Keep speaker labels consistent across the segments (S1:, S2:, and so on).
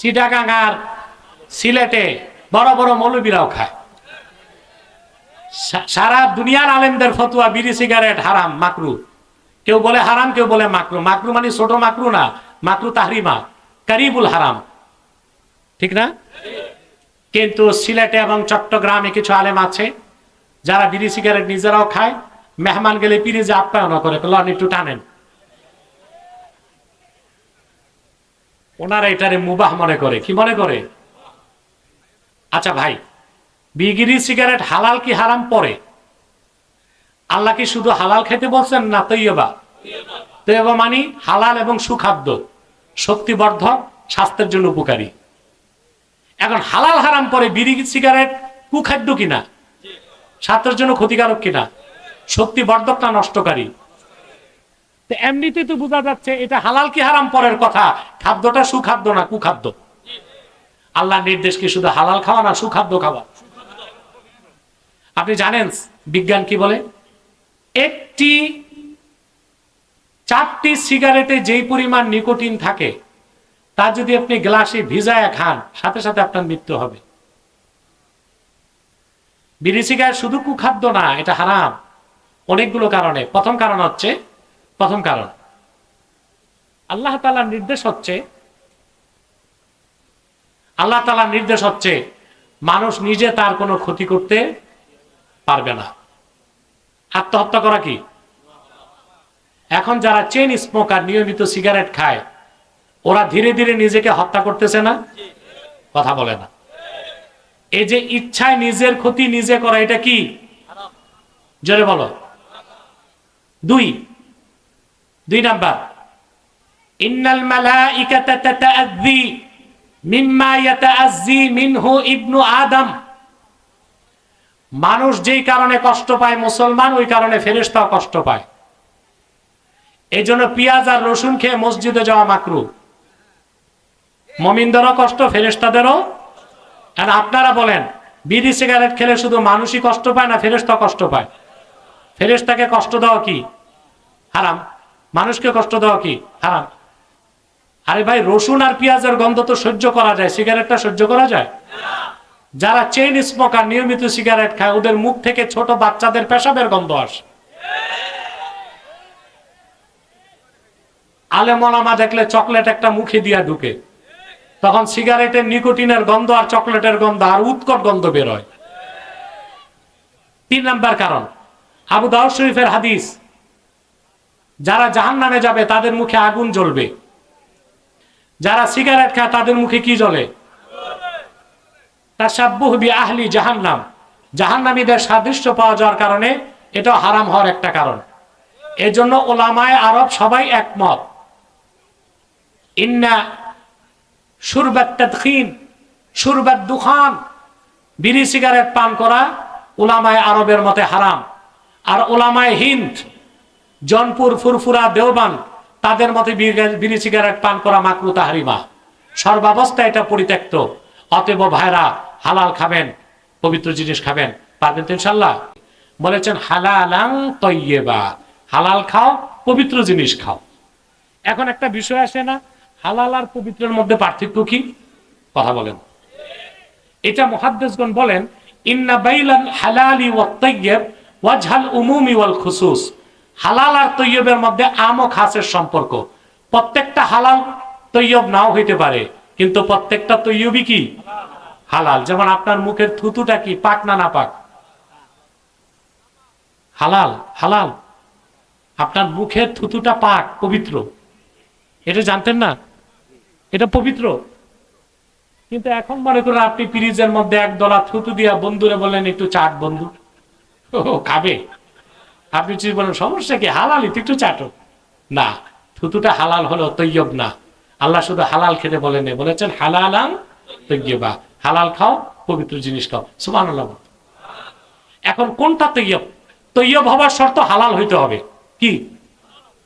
S1: চিটাগাং আর সিলেটে বড় বড় মৌলবীরাও খায়। সারা দুনিয়ার আলেমদের ফতোয়া বিড়ি সিগারেট হারাম মাকরু। কেউ বলে হারাম, কেউ বলে মাকরু। মাকরু মানে ছোট মাকরু না, মাকরু তাহরিমা, কারিবুল হারাম, ঠিক না? কিন্তু সিলেটে এবং চট্টগ্রামে কিছু আলেম আছে যারা বিড়ি সিগারেট নিজেরাও খায়, মেহমান গেলে পিরিজে আপ্যায়ন করে, লন একটু টানেন। ওনারা এটারে মুবাহ মনে করে। কি মনে করে? আচ্ছা ভাই, বিড়ি সিগারেট হালাল কি হারাম পরে? আল্লাহ কি শুধু হালাল খেতে বলছেন না তৈয়বা? তৈয়বা মানে হালাল এবং সুখাদ্য, শক্তিবর্ধক, স্বাস্থ্যের জন্য উপকারী। এখন হালাল হারাম পরে বিড়ি সিগারেট কুখাদ্য কিনা, স্বাস্থ্যের জন্য ক্ষতিকারক কিনা, শক্তিবর্ধক না নষ্টকারী? এমনিতে তো বোঝা যাচ্ছে এটা হালাল কি হারাম পরের কথা, খাদ্যটা সুখাদ্য না কুখাদ্য। আল্লাহ নির্দেশ কি শুধু হালাল খাওয়া না সুখাদ্য খাওয়া? আপনি জানেন বিজ্ঞান কি বলে? একটি 4টি সিগারেটে যেই পরিমাণ নিকোটিন থাকে তা যদি আপনি গ্লাসে ভিজায় খান, সাথে সাথে আপনার মৃত্যু হবে। বিড়ি সিগারেট শুধু কুখাদ্য না, এটা হারাম অনেকগুলো কারণে। প্রথম কারণ আল্লাহ তাআলার নির্দেশ হচ্ছে মানুষ নিজে তার কোনো ক্ষতি করতে পারবে না। আত্মহত্যা করা কি? এখন যারা চেইন স্মোকার, নিয়মিত সিগারেট খায়, ওরা ধীরে ধীরে নিজেকে হত্যা করতেছে না? কথা বলে না। এই যে ইচ্ছায় নিজের ক্ষতি নিজে করা, এটা কি? জোরে বলো। দুই নাম্বার, ইন্নাল মালাইকাতা তাতাআযী মিম্মা ইয়াতাআযী মিনহু ইবনু আদম। মানুষ যেই কারণে কষ্ট পায়, মুসলমান ওই কারণে ফেরেশতাও কষ্ট পায়। এই জন্য পেঁয়াজ আর রসুন খেয়ে মসজিদে যাওয়া মাকরু। মুমিনদেরও কষ্ট, ফেরেশতাদেরও। আর আপনারা বলেন, বিড়ি সিগারেট খেলে শুধু মানুষই কষ্ট পায় না ফেরেশতা কষ্ট পায়? ফেরেশতাকে কষ্ট দেওয়া কি হারাম, মানুষকে কষ্ট দেওয়া কি হারাম? আরে ভাই, রসুন আর পেঁয়াজের গন্ধ তো সহ্য করা যায়, সিগারেটটা সহ্য করা যায়? যারা চেইন স্মোকার, নিয়মিত সিগারেট খায়, ওদের মুখ থেকে ছোট বাচ্চাদের পেশাবের গন্ধ আসে। আলেম ওলামা দেখলে চকলেট একটা মুখে দিয়া ঢুকে, তখন সিগারেটের নিকোটিনের গন্ধ আর চকলেটের গন্ধ আর উৎকট গন্ধ বের হয়। 3 নাম্বার কারণ, আবু দাউদ শরীফের হাদিস, যারা জাহান্নামে যাবে তাদের মুখে আগুন জ্বলবে। যারা সিগারেট খায় তাদের মুখে কি জ্বলে? তাশাব্বুহ বিআহলি জাহান্নাম। জাহান্নামীদের সাদৃশ্য পাওয়া যাওয়ার কারণে এটা হারাম হওয়ার একটা কারণ। এজন্য ওলামায়ে আরব সবাই একমত, ইন্না শুরবাত তাদখিন শুরবাত দুখান, বিড়ি সিগারেট পান করা ওলামায়ে আরবের মতে হারাম। আর ওলামায়ে হিন্দ, জনপুর, ফুরফুরা, দেওবান, তাদের মতে বিড়ি সিগারেট পান করা মাকরু তাহরিমা। সর্বাবস্থা এটা পরিত্যক্ত। অতএব ভাইরা, হালাল খাবেন, পবিত্র জিনিস খাবেন। পারবেন তো ইনশাআল্লাহ? বলেছেন হালালান তয়্যিবা, হালাল খাও, পবিত্র জিনিস খাও। এখন একটা বিষয় আসে না, হালাল আর পবিত্রের মধ্যে পার্থক্য কি? কথা বলেন। এটা মুহাদ্দিসগণ বলেন, ইন্না বাইলাল হালালি ওয়াত তাইয়্যিব ওয়াজহাল উমুমি ওয়াল খুসুস। হালাল আর তৈয়বের মধ্যে আম ও খাসের সম্পর্ক। প্রত্যেকটা হালাল তৈয়ব নাও হইতে পারে, কিন্তু প্রত্যেকটা তৈয়বই কি হালাল। যেমন আপনার মুখের থুতুটা কি পাক না নাপাক? হালাল। হালাল। আপনার মুখের থুতুটা পাক, পবিত্র, এটা জানতেন না? এটা পবিত্র। কিন্তু এখন মনে করেন আপনি ফ্রিজের মধ্যে এক দলা থুতু দিয়া বন্ধুরে বললেন একটু চাট, বন্ধু ও খাবে। আপনি যদি বলেন সমস্যা কি, হালালই তো, একটু চাটো না। থুতুটা হালাল হলো, তৈয়ব না। আল্লাহ শুধু হালাল খেতে বলেন, বলেছেন হালালান তৈয়বা, হালাল খাও, পবিত্র জিনিস খাও। সুবহানাল্লাহ। এখন কোনটা তৈয়ব? তৈয়ব হবার শর্ত হালাল হইতে হবে কি,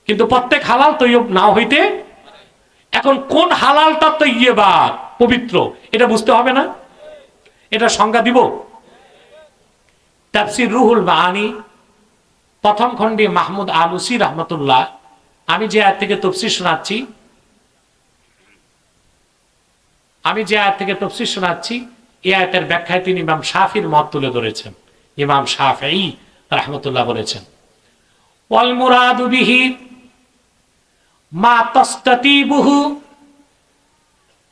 S1: কিন্তু প্রত্যেক হালাল তৈয়ব নাও হইতে। এখন কোন হালালটা তৈয়বা, পবিত্র, এটা বুঝতে হবে না? এটা সংজ্ঞা দিব। তাফসীর রুহুল মাআনি প্রথম খণ্ডে মাহমুদ আলুসি রহমতুল্লাহ, আমি যে আয়াত থেকে তাফসীর শোনাচ্ছি, আমি যে আয়াত থেকে তাফসীর শোনাচ্ছি, এই আয়াতের ব্যাখ্যায় তিনি ইমাম শাফির মত তুলে ধরেছেন। ইমাম শাফিঈ রাহমাতুল্লাহ বলেছেন, ওয়াল মুরাদু বিহি মা তাস্তাতিবুহু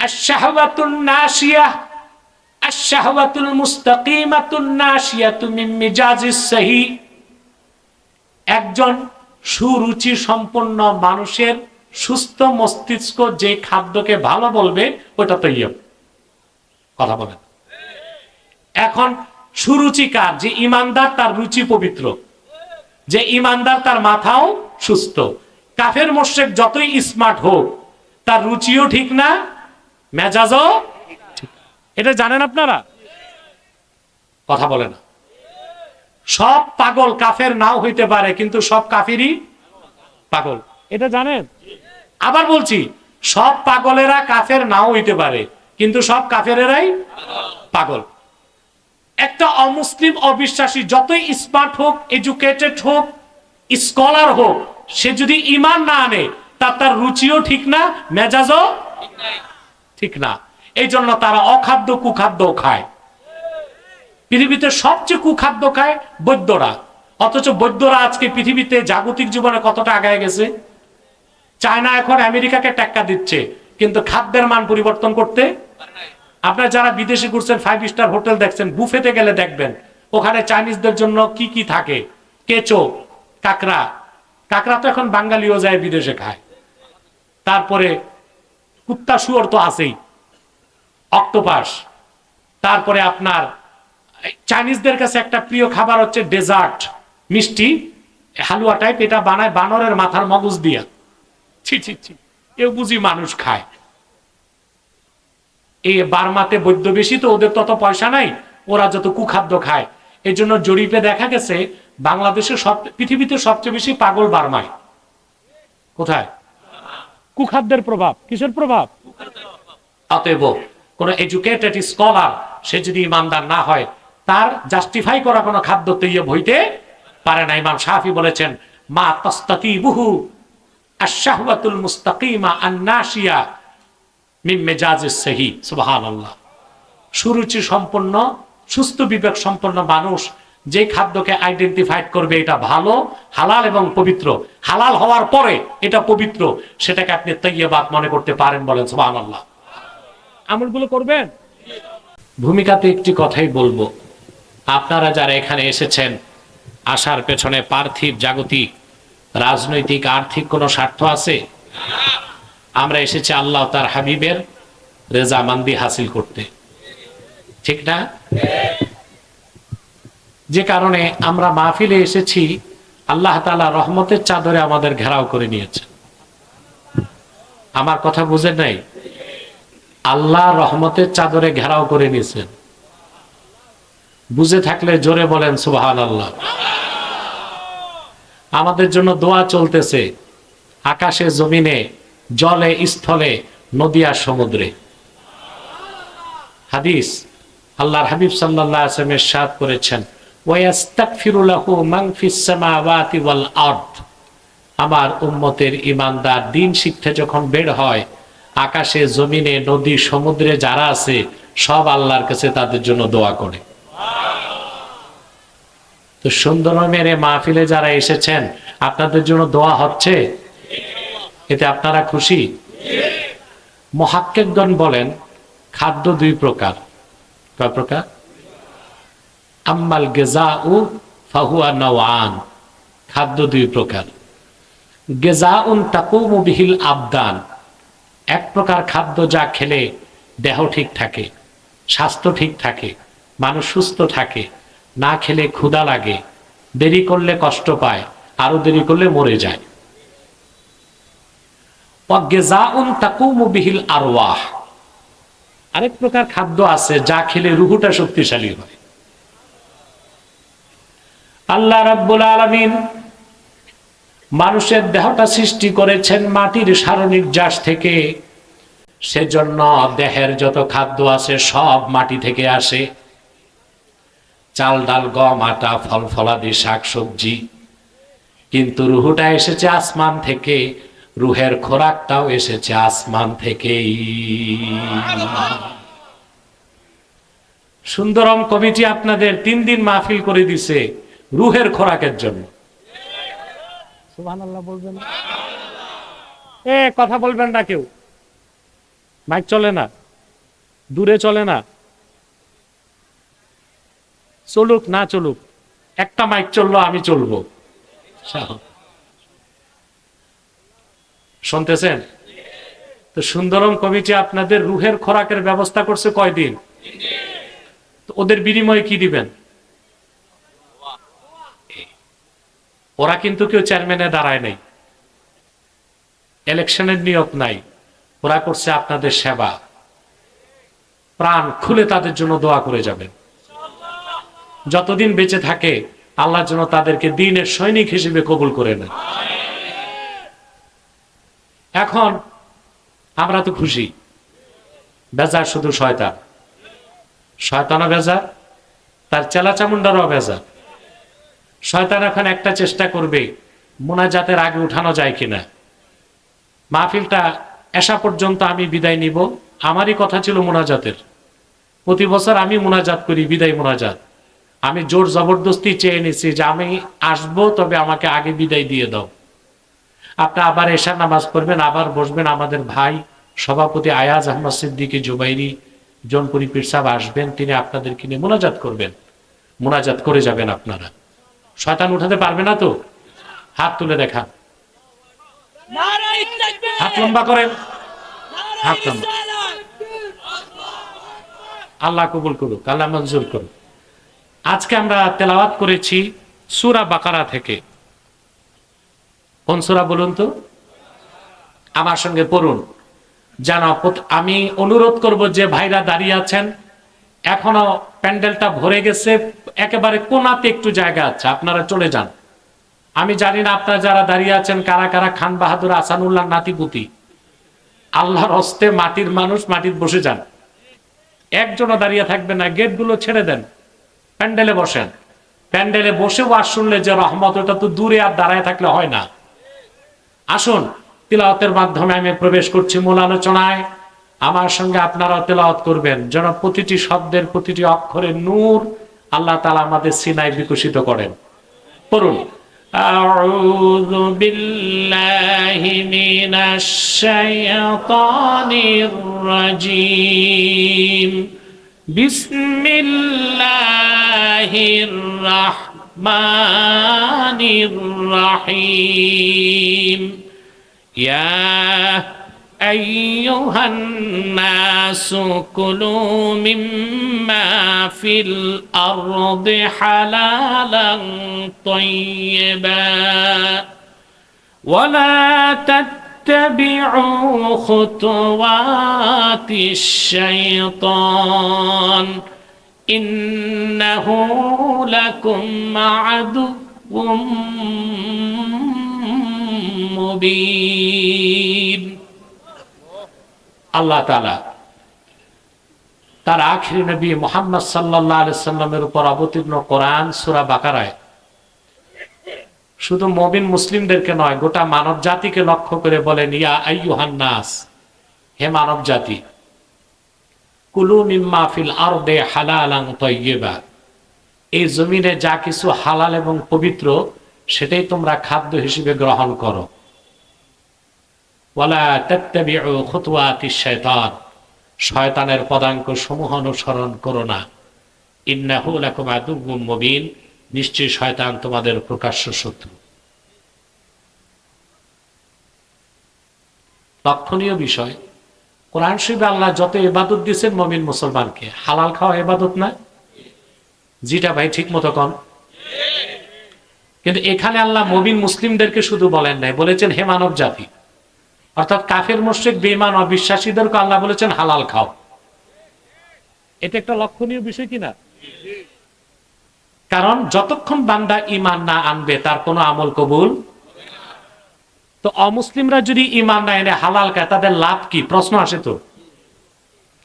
S1: আশ-শাহওয়াতুন নাশিয়াহ আশ-শাহওয়াতুল মুস্তাকিমাতুন নাশিয়াতু মিন মিজাজিস সহি। একজন সুরুচি সম্পন্ন মানুষের সুস্থ মস্তিষ্ক যে খাদ্যকে ভালো বলবে ওটা তৈয়ব। কথা বলেন। এখন সুরুচিকার যে ইমানদার, তার রুচি পবিত্র, যে ইমানদার তার মাথাও সুস্থ। কাফের মুশরিক যতই স্মার্ট হোক, তার রুচিও ঠিক না, মেজাজও ঠিক। এটা জানেন আপনারা? কথা বলে না। সব পাগল কাফের নাও হইতে পারে, কিন্তু সব কাফিরই পাগল, এটা জানেন? আবার বলছি, সব পাগলেরা কাফের নাও হইতে পারে, কিন্তু সব কাফেরেরাই পাগল। একটা অমুসলিম অবিশ্বাসী যতই স্মার্ট হোক, এডুকেটেড হোক, স্কলার হোক, সে যদি ঈমান না আনে, তার রুচিও ঠিক না, মেজাজও ঠিক না। এই জন্য তারা অখাদ্য কুখাদ্য খায়। পৃথিবীতে সবচেয়ে কুখাদ্য খায় বৈদ্যরা, অথচ বৈদ্যরা আজকে পৃথিবীতে জাগতিক জীবনে কতটা আগায় গেছে। চায়না এখন আমেরিকাকে টেক্কা দিচ্ছে, কিন্তু খাদ্যের মান পরিবর্তন করতে। আপনারা যারা বিদেশে ঘুরছেন, 5 স্টার হোটেল দেখছেন, বুফেতে গেলে দেখবেন ওখানে চাইনিজদের জন্য কি কি থাকে। কেঁচো, কাঁকড়া, কাঁকড়া তো এখন বাঙালিও যায় বিদেশে খায়। তারপরে কুত্তা শুয়োর তো আছেই, অক্টোপাস। তারপরে আপনার চাইনিজদের কাছে একটা প্রিয় খাবার হচ্ছে ডেজার্ট, মিষ্টি হালুয়া টাইপ। এটা বানায় বানরের মাথার মগজ দিয়া। ছি ছি ছি, এও বুঝি মানুষ খায়? এই বার্মাতে বৈদ্য বেশি, তো ওদের তত পয়সা নাই, ওরা যত কুখাদ্য খায়। এই জন্য জরিপে দেখা গেছে বাংলাদেশে পৃথিবীতে সবচেয়ে বেশি পাগল বার্মায়। কোথায়? কুখাদ্যের প্রভাব। কিসের প্রভাব? অতএব কোন এডুকেটেড স্কলার সে যদি ইমানদার না হয়, তার জাস্টিফাই করা কোনো খাদ্য তৈয়ব হইতে পারে না। ইমাম শাফি বলেছেন, মা তাস্তাতিবুহু আশ-শাহওয়াতুল মুস্তাকিমা আন-নাশিয়া মিন মিজাজিস সহি। সুবহানাল্লাহ। সুরুচি সম্পন্ন, সুস্থ বিবেক সম্পন্ন মানুষ যে খাদ্যকে আইডেন্টিফাইড করবে এটা ভালো, হালাল এবং পবিত্র, হালাল হওয়ার পরে এটা পবিত্র, সেটাকে আপনি তৈয়বাত মনে করতে পারেন। বলেন সুবহানাল্লাহ। আমলগুলো করবেন। ভূমিকাতে একটি কথাই বলবো, আপনারা যারা এখানে এসেছেন, আসার পেছনে পার্থিব, জাগতিক, রাজনৈতিক, আর্থিক কোনো স্বার্থ আছে? আমরা এসেছি আল্লাহ তার হাবিবের রেজামান্দি হাসিল করতে, ঠিক না? যে কারণে আমরা মাহফিলে এসেছি, আল্লাহ তাআলা রহমতের চাদরে আমাদের ঘেরাও করে নিয়েছে। আমার কথা বুঝেন নাই? আল্লাহ রহমতের চাদরে ঘেরাও করে নিয়েছেন। বুঝে থাকলে জোরে বলেন সুবহানাল্লাহ। আমাদের জন্য দোয়া চলতেছে, আকাশে, জমিনে, জলে, স্থলে, নদী আর সমুদ্রে। হাদিস, আল্লাহর হাবিব সাল্লাল্লাহু আলাইহি ওয়াসাল্লাম ইরশাদ করেছেন, ওয়ায়াস্তাগফিরু লাহু মান ফিস সামাওয়াতি ওয়াল আরদ। আমার উম্মতের ঈমানদার দিন শিখতে যখন বের হয়, আকাশে, জমিনে, নদী, সমুদ্রে যারা আছে সব আল্লাহর কাছে তাদের জন্য দোয়া করে। তো সুন্দরমের মাহফিলে যারা এসেছেন, আপনাদের জন্য দোয়া হচ্ছে, এতে আপনারা খুশি? মুহাক্কিকগণ বলেন, খাদ্য 2 প্রকার। কয় প্রকার? আম্মাল গিজাউ ফাহুয়া নাওআন। খাদ্য 2 প্রকার। গিজাউন তাকুমু বিহিল আবদান। এক প্রকার খাদ্য যা খেলে দেহ ঠিক থাকে, স্বাস্থ্য ঠিক থাকে, মানুষ সুস্থ থাকে। না খেলে ক্ষুধা লাগে, দেরি করলে কষ্ট পায়, আরো দেরি করলে মরে যায়। আরেক প্রকার খাদ্য আছে যা খেলে রুহুটা শক্তিশালী হয়। আল্লাহ রাব্বুল আলামিন মানুষের দেহটা সৃষ্টি করেছেন মাটির সারনির্যাস থেকে। সেজন্য দেহের যত খাদ্য আছে সব মাটি থেকে আসে। চাল, ডাল, গম, আটা, ফল ফলাদি, শাক সবজি। কিন্তু রুহুটা এসেছে আসমান থেকে। রুহের খোরাকটাও এসেছে আসমান থেকেই। সুন্দরম কমিটি আপনাদের 3 দিন মাহফিল করে দিছে রুহের খোরাকের জন্য। সুবহানাল্লাহ বলবেন না? কথা বলবেন না কেউ, মাইক চলে না, দূরে চলে না, চলুক না চলুক, একটা মাইক চললো আমি চলবো। শুনতেছেন তো? সুন্দরম কমিটি আপনাদের রুহের খোরাকের ব্যবস্থা করছে কয়দিন? তো ওদের বিনিময়ে কি দিবেন? ওরা কিন্তু কেউ চেয়ারম্যানে দাঁড়ায় নাই, ইলেকশনের নিয়ত নাই, ওরা করছে আপনাদের সেবা। প্রাণ খুলে তাদের জন্য দোয়া করে যাবেন। যতদিন বেঁচে থাকে আল্লাহর জন্য তাদেরকে দ্বীনের সৈনিক হিসেবে কবুল করে নেন। এখন আমরা তো খুশি, বেজার শুধু শয়তান, শয়তানও বেজার, তার চেলা চামুন্ডারও বেজার। শয়তান এখন একটা চেষ্টা করবে মুনাজাতের আগে উঠানো যায় কিনা। মাহফিলটা এসা পর্যন্ত আমি বিদায় নিব, আমারই কথা ছিল মুনাজাতের, প্রতি বছর আমি মুনাজাত করি, বিদায় মুনাজাত। আমি জোর জবরদস্তি চেয়ে নিছি যে আমি আসবো, তবে আমাকে আগে বিদায় দিয়ে দাও। আপনি আবার এশার নামাজ পড়বেন, আবার বসবেন। আমাদের ভাই সভাপতি আয়াজ আহমদ সিদ্দিকী জুবাইরি জনপুরি পীর সাহেব আসবেন, তিনি আপনাদেরকে নিয়ে মুনাজাত করবেন, মুনাজাত করে যাবেন আপনারা। শয়তান উঠাতে পারবে না তো? হাত তুলে দেখান, হাত লম্বা করেন, হাত লম্বা। আল্লাহ কবুল করুক, আল্লাহ মঞ্জুর করুক। আজকে আমরা তেলাওয়াত করেছি সূরা বাকারা থেকে। কোন সূরা বলুন তো? আমার সঙ্গে পড়ুন। আমি অনুরোধ করব যে ভাইরা দাঁড়িয়ে আছেন, এখনো প্যান্ডেলটা ভরে গেছে, একেবারে কোনাতে একটু জায়গা আছে, আপনারা চলে যান। আমি জানি না আপনারা যারা দাঁড়িয়ে আছেন কারা কারা খান বাহাদুর আসানুল্লাহ নাতিপুতি। আল্লাহর হস্তে মাটির মানুষ, মাটির বসে যান, একজনও দাঁড়িয়ে থাকবে না, গেটগুলো ছেড়ে দেন, প্যান্ডেলে বসেন। প্যান্ডেলে বসে ওয়াজ শুনলে যে রহমত, ওটা তো দূরে আর দাঁড়ায় থাকলে হয় না। আসুন, তিলাওয়াতের মাধ্যমে আমি প্রবেশ করছি মূল আলোচনায়। আমার সঙ্গে আপনারা তিলাওয়াত করবেন যেন প্রতিটি শব্দের, প্রতিটি অক্ষরে নূর আল্লাহ তাআলা আমাদের সিনায় বিকশিত করেন। পড়ুন। আউযু বিল্লাহি মিনাশ শাইতানির রাজীম। বিসমিল্লাহির রাহমানির রাহিম। ইয়া আইয়ুহান নাসু কুলু মিম্মা ফিল আরদি হালালান তাইয়্যিবা ওয়া লা তাত্তাবি'উ খুতুওয়াতিশ শাইতান ইন্নাহু লাকুম আদুউম মুবিন। আল্লাহ তাআলা তার আখিরি নবী মুহাম্মদ সাল্লাল্লাহু আলাইহি সাল্লামের উপর অবতীর্ণ কোরআন সূরা বাকারায় শুধু মুমিন মুসলিমদেরকে নয়, গোটা মানব জাতিকে লক্ষ্য করে বলেন, ইয়া আইয়ুহান নাস, হে মানব জাতি, কুলু মিম্মা ফিল আরদি হালালান তাইয়্যিবা, এই জমিনে যা কিছু হালাল এবং পবিত্র সেটাই তোমরা খাদ্য হিসেবে গ্রহণ করো। ওয়ালা তাত্তাবিউ খুতুওয়াতিশ শাইতান, শয়তানের পদাঙ্ক সমূহ অনুসরণ করো না। ইন্নাহু লাকুম আদুউম মুবিন, নিশ্চয়ই শয়তান তোমাদের প্রকাশ্য শত্রু। লক্ষণীয় বিষয়, কোরআন শরীফে আল্লাহ যত ইবাদত দিয়েছেন মুমিন মুসলমানকে, হালাল খাওয়া ইবাদত না? যেটা ভাই ঠিক মতো কন। কিন্তু এখানে আল্লাহ মুমিন মুসলিমদেরকে শুধু বলেন নাই, বলেছেন হে মানব জাতি, অর্থাৎ কাফের মুশরিক বেঈমান অবিশ্বাসীদেরকে আল্লাহ বলেছেন হালাল খাও। এটা একটা লক্ষণীয় বিষয় কিনা? কারণ যতক্ষণ বান্দা ঈমান না আনবে তার কোনো আমল কবুল। তো অমুসলিমরা যদি ঈমান না এনে হালাল খায় তাদের লাভ কি? প্রশ্ন আসে তো।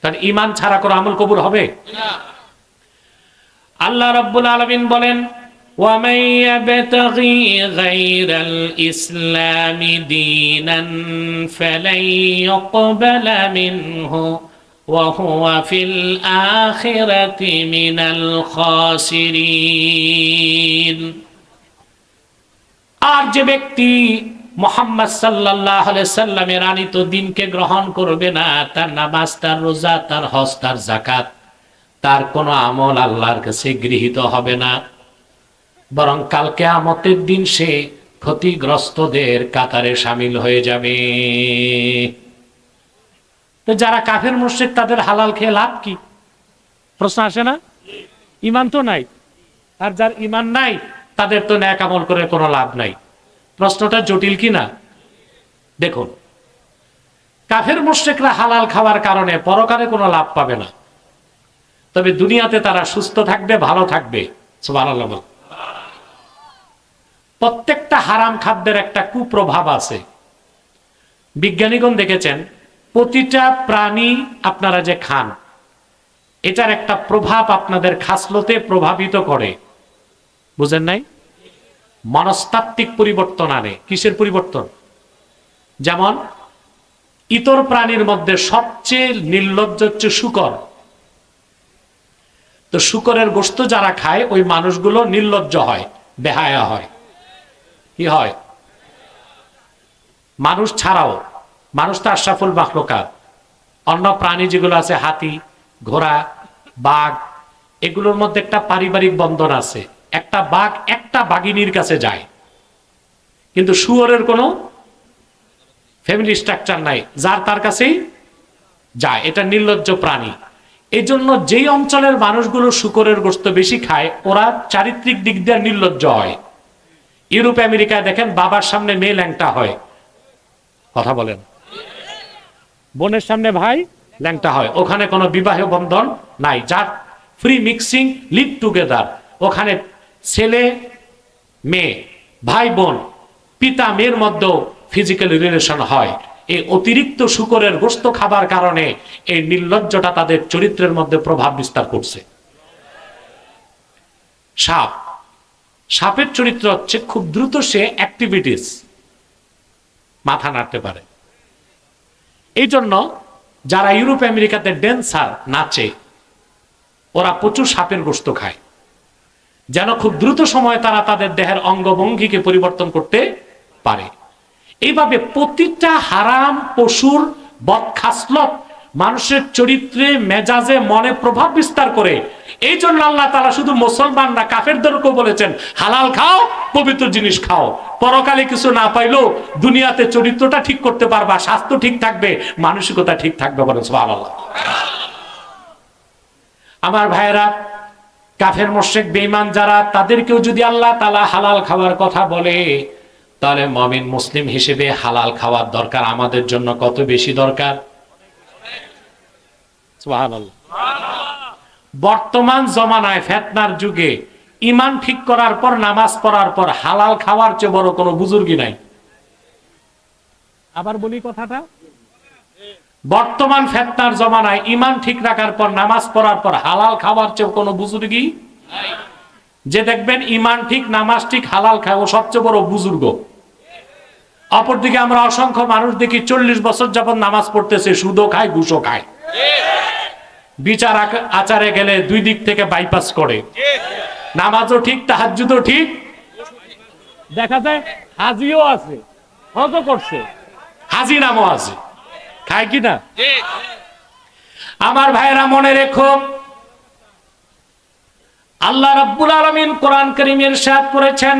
S1: কারণ ঈমান ছাড়া কোনো আমল কবুল হবে না। আল্লাহ রাব্বুল আলামিন বলেন, ومن يبتغي غير الإسلام دينا فلن يقبل منه وهو في الآخرة من الخاسرين। আর যে ব্যক্তি মুহাম্মদ সাল্লাল্লাহু আলাইহি সাল্লামের আনিত দ্বীনকে গ্রহণ করবে না, তার নামাজ, তার রোজা, তার হজ, তার যাকাত, তার কোনো আমল আল্লাহর কাছে গৃহীত হবে না, বরং কাল কিয়ামতের দিন সে ক্ষতিগ্রস্তদের কাতারে শামিল হয়ে যাবে। তো যারা কাফের মুশরিক তাদের হালাল খেয়ে লাভ কি? প্রশ্ন আসে না? ঈমান তো নাই, আর যার ঈমান নাই তাদের তো নেক আমল করে কোনো লাভ নাই। প্রশ্নটা জটিল কি না? দেখুন, কাফের মুশরিকরা হালাল খাওয়ার কারণে পরকালে কোনো লাভ পাবে না, তবে দুনিয়াতে তারা সুস্থ থাকবে, ভালো থাকবে। সুবহানাল্লাহ। প্রত্যেকটা হারাম খাদ্যের একটা কুপ্রভাব আছে। বিজ্ঞানীগণ দেখেছেন, প্রতিটা প্রাণী আপনারা যে খান, এটার একটা প্রভাব আপনাদের খাসলতে প্রভাবিত করে। বুঝেন নাই? মনস্তাত্ত্বিক পরিবর্তন আনে। কিসের পরিবর্তন? যেমন ইতর প্রাণীর মধ্যে সবচেয়ে নির্লজ্জ হচ্ছে শূকর। তো শূকরের গোশত যারা খায় ওই মানুষগুলো নির্লজ্জ হয়, বেহায়া হয়। কি হয়? মানুষ ছাড়াও, মানুষ তো আশরাফুল মাখলুকাত, অন্য প্রাণী যেগুলো আছে, হাতি, ঘোড়া, বাঘ, এগুলোর মধ্যে একটা পারিবারিক বন্ধন আছে। একটা বাঘ একটা বাঘিনীর কাছে যায়, কিন্তু শুয়োরের কোনো ফ্যামিলি স্ট্রাকচার নাই, যার তার কাছেই যায়। এটা নির্লজ্জ প্রাণী। এই জন্য যেই অঞ্চলের মানুষগুলো শূকরের গোশত বেশি খায়, ওরা চারিত্রিক দিক দিয়ে নির্লজ্জ হয়। ইউরোপ আমেরিকায় দেখেন, বাবার সামনে মেয়ে ল্যাংটা হয়। কথা বলেন। বোনের সামনে ভাই ল্যাংটা হয়। ওখানে কোনো বিবাহ বন্ধন নাই, যার ফ্রি মিক্সিং, লিভ টুগেদার। ওখানে ছেলে মেয়ে, ভাই বোন, পিতা মেয়ের মধ্যে ফিজিক্যাল রিলেশন হয়। এই অতিরিক্ত শূকরের গোশত খাবার কারণে এই নির্লজ্জতা তাদের চরিত্রের মধ্যে প্রভাব বিস্তার করছে। সাপ, সাপের চরিত্র হচ্ছে খুব দ্রুত সে অ্যাক্টিভিটিস, মাথা নাড়তে পারে। এই জন্য যারা ইউরোপ আমেরিকাতে ড্যান্সার, নাচে, ওরা প্রচুর সাপের গোশত খায়, যেন খুব দ্রুত সময়ে তারা তাদের দেহের অঙ্গভঙ্গিকে পরিবর্তন করতে পারে। এইভাবে প্রতিটা হারাম পশুর বদখাসলত মানুষের চরিত্রে, মেজাজে, মনে প্রভাব বিস্তার করে। এই জন্য আল্লাহ তাআলা শুধু মুসলমান না, কাফেরদেরকেও বলেছেন, হালাল খাও, পবিত্র জিনিস খাও। পরকালে কিছু না পাইলেও দুনিয়াতে চরিত্রটা ঠিক করতে পারবা, স্বাস্থ্য ঠিক থাকবে, মানসিকতা ঠিক থাকবে। বলেন সুবহানাল্লাহ। আমার ভাইয়েরা, কাফের মুশরিক বেঈমান যারা, তাদেরকেও যদি আল্লাহ তাআলা হালাল খাওয়ার কথা বলে, তাহলে মুমিন মুসলিম হিসেবে হালাল খাওয়ার দরকার আমাদের জন্য কত বেশি দরকার। সুবহানাল্লাহ। বর্তমান জমানায়, ফিতনার যুগে, ঈমান ঠিক করার পর, নামাজ পড়ার পর হালাল খাওয়ার চেয়ে বড় কোনো বুজুর্গি নাই। আবার বলি কথাটা, বর্তমান ফিতনার জমানায় ঈমান ঠিক রাখার পর, নামাজ পড়ার পর হালাল খাওয়ার চেয়ে কোনো বুজুর্গি নাই। যে দেখবেন ঈমান ঠিক, নামাজ ঠিক, হালাল খায়, ও সবচেয়ে বড় বুজুর্গ। অপরদিকে আমরা অসংখ্য মানুষ দেখি 40 বছর যাবত নামাজ পড়তেছে, সুদও খায়, ঘুষও খায়, বিচার আচারে গেলে দুই দিক থেকে বাইপাস করে, নামাজও ঠিক, তাহাজ্জুদও ঠিক, দেখা যায় হাজিও আছে, হজও করছে, হাজি নামও আছে, খায় কি না? আমার ভাইরা মনে রেখো, আল্লাহ রাব্বুল আলামিন কোরআন কারীমে ইরশাদ করেছেন,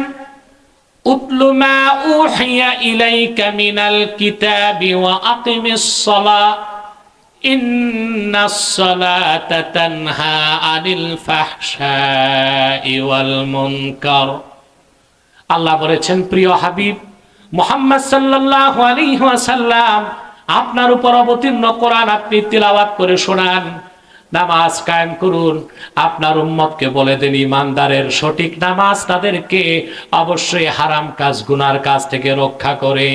S1: উতলু মা উহিয়া ইলাইকা মিনাল কিতাবি ওয়া আকিমিস সালাহ ইন্নাস সালাতা তানহা আনিল ফাহশাই ওয়াল মুনকার। আল্লাহ বলেছেন, প্রিয় হাবিব মুহাম্মদ সাল্লাল্লাহু আলাইহি ওয়াসাল্লাম, আপনার উপর অবতীর্ণ কোরআন আপনি তিলাওয়াত করে শোনান, নামাজ কায়েম করুন। আপনার উম্মতকে বলে দেন, ইমানদারের সঠিক নামাজ তাদেরকে অবশ্যই হারাম কাজ, গুনার কাজ থেকে রক্ষা করে।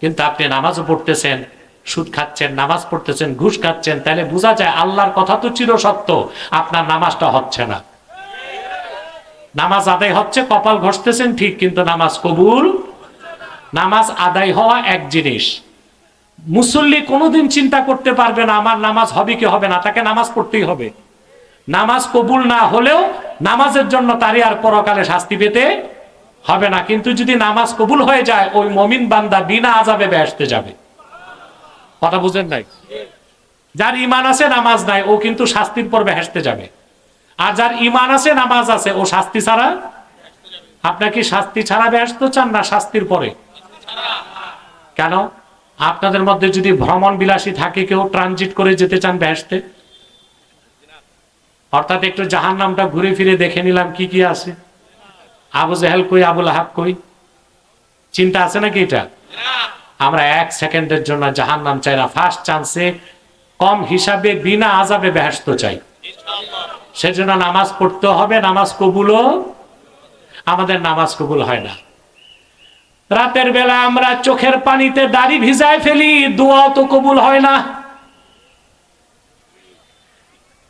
S1: কিন্তু আপনি নামাজও পড়তেছেন, সুদ খাচ্ছেন, নামাজ পড়তেছেন, ঘুষ খাচ্ছেন, তাহলে বোঝা যায় আল্লাহর কথা তো চিরসত্য, আপনার নামাজটা হচ্ছে না। নামাজ আদায় হচ্ছে, কপাল ঘষতেছেন ঠিক, কিন্তু নামাজ কবুল। নামাজ আদায় হওয়া এক জিনিস। মুসল্লি কোনোদিন চিন্তা করতে পারবে না আমার নামাজ হবে কি হবে না, তাকে নামাজ পড়তেই হবে। নামাজ কবুল না হলেও নামাজের জন্য তারই আর পরকালে শাস্তি পেতে হবে না। কিন্তু যদি নামাজ কবুল হয়ে যায়, ওই মুমিন বান্দা বিনা আযাবে বেহেশতে যাবে। কথা বুঝেন নাই? যার ঈমান আছে নামাজ নাই, ও কিন্তু শাস্তির পর বেহেশতে যাবে। আর যার ঈমান আছে নামাজ আছে, ও শাস্তি ছাড়া। আপনার কি শাস্তি ছাড়া বেহেশত চান না শাস্তির পরে? কেন? আপনাদের মধ্যে যদি ভ্রমণ বিলাসী থাকে, কেউ ট্রানজিট করে যেতে চান বেহেশতে, অর্থাৎ একটু জাহান্নামটা ঘুরে ফিরে দেখে নিলাম কি কি আছে, আবু জেহেল কই, আবু লাহাব কই, চিন্তা আছে নাকি এটা? আমরা এক সেকেন্ডের জন্য জাহান্নাম চাই না, ফার্স্ট চান্সে কম হিসাবে বিনা আযাবে বেহেশত চাই। সেজন্য নামাজ পড়তে হবে, নামাজ কবুলও। আমাদের নামাজ কবুল হয় না। রাতের বেলা আমরা চোখের পানিতে দাড়ি ভিজায় ফেলি, দোয়াও তো কবুল হয় না।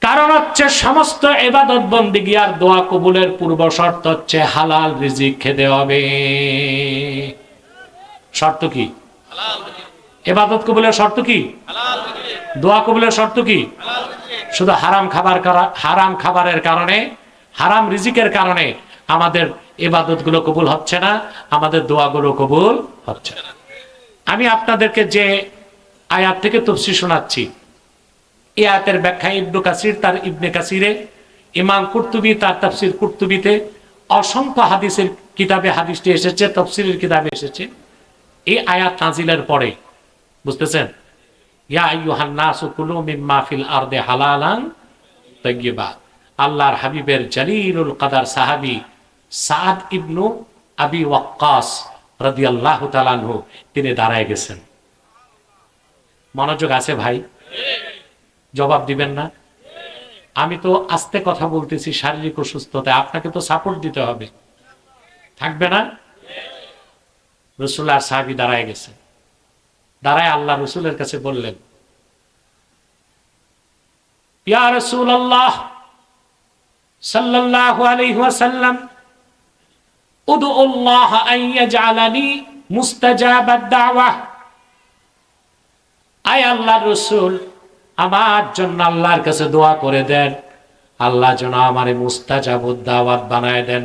S1: কারণ হচ্ছে সমস্ত ইবাদত বন্দেগী আর দোয়া কবুলের পূর্ব শর্ত হচ্ছে হালাল রিজিক খেতে হবে। শর্ত কি? ইবাদত কবুলের শর্ত কি? দোয়া কবুলের শর্ত কি? শুধু হারাম খাবারের কারণে, হারাম রিজিকের কারণে আমাদের ইবাদত গুলো কবুল হচ্ছে না, আমাদের দোয়াগুলো কবুল হচ্ছে না। আমি আপনাদেরকে যে আয়াত থেকে তাফসীর শোনাচ্ছি, এই আয়াতের ব্যাখ্যা ইবনে কাসির তার ইবনে কাসিরে, ইমাম কুরতুবী তার তাফসীর কুরতুবীতে, অসংখ্য হাদিসের কিতাবে হাদিসটি এসেছে, তাফসীরের কিতাবে এসেছে। এই আয়াত নাজিলের পরে, বুঝতেছেন, ইয়া আইয়ুহান নাসু কুলু মিম্মা ফিল আরদি হালালান তাইয়্যিবা। আল্লাহর হাবিবের জালিলুল কদর সাহাবী সাদ ইবনু আবি ওয়াক্কাস রাদিয়াল্লাহু তাআলা আনহু তিনি দাঁড়ায় গেছেন। মনোযোগ আছে ভাই? জবাব দিবেন না? আমি তো আস্তে কথা বলতেছি, শারীরিক অসুস্থতা, আপনাকে তো সাপোর্ট দিতে হবে, থাকবে না? রাসূলুল্লাহ সাহাবী দাঁড়ায় গেছে, দাঁড়ায় আল্লাহ রাসূলের কাছে বললেন, ইয়া রাসূলুল্লাহ সাল্লাল্লাহু আলাইহি ওয়াসাল্লাম, উদউল্লাহ আন ইয়াজআলানি মুস্তাজাবাদ দাওয়াহ। আয় আল্লাহর রাসূল, আমার জন্য আল্লাহর কাছে দোয়া করে দেন, আল্লাহ যেন আমারে মুস্তাজাবুদ দাওয়াত বানায় দেন।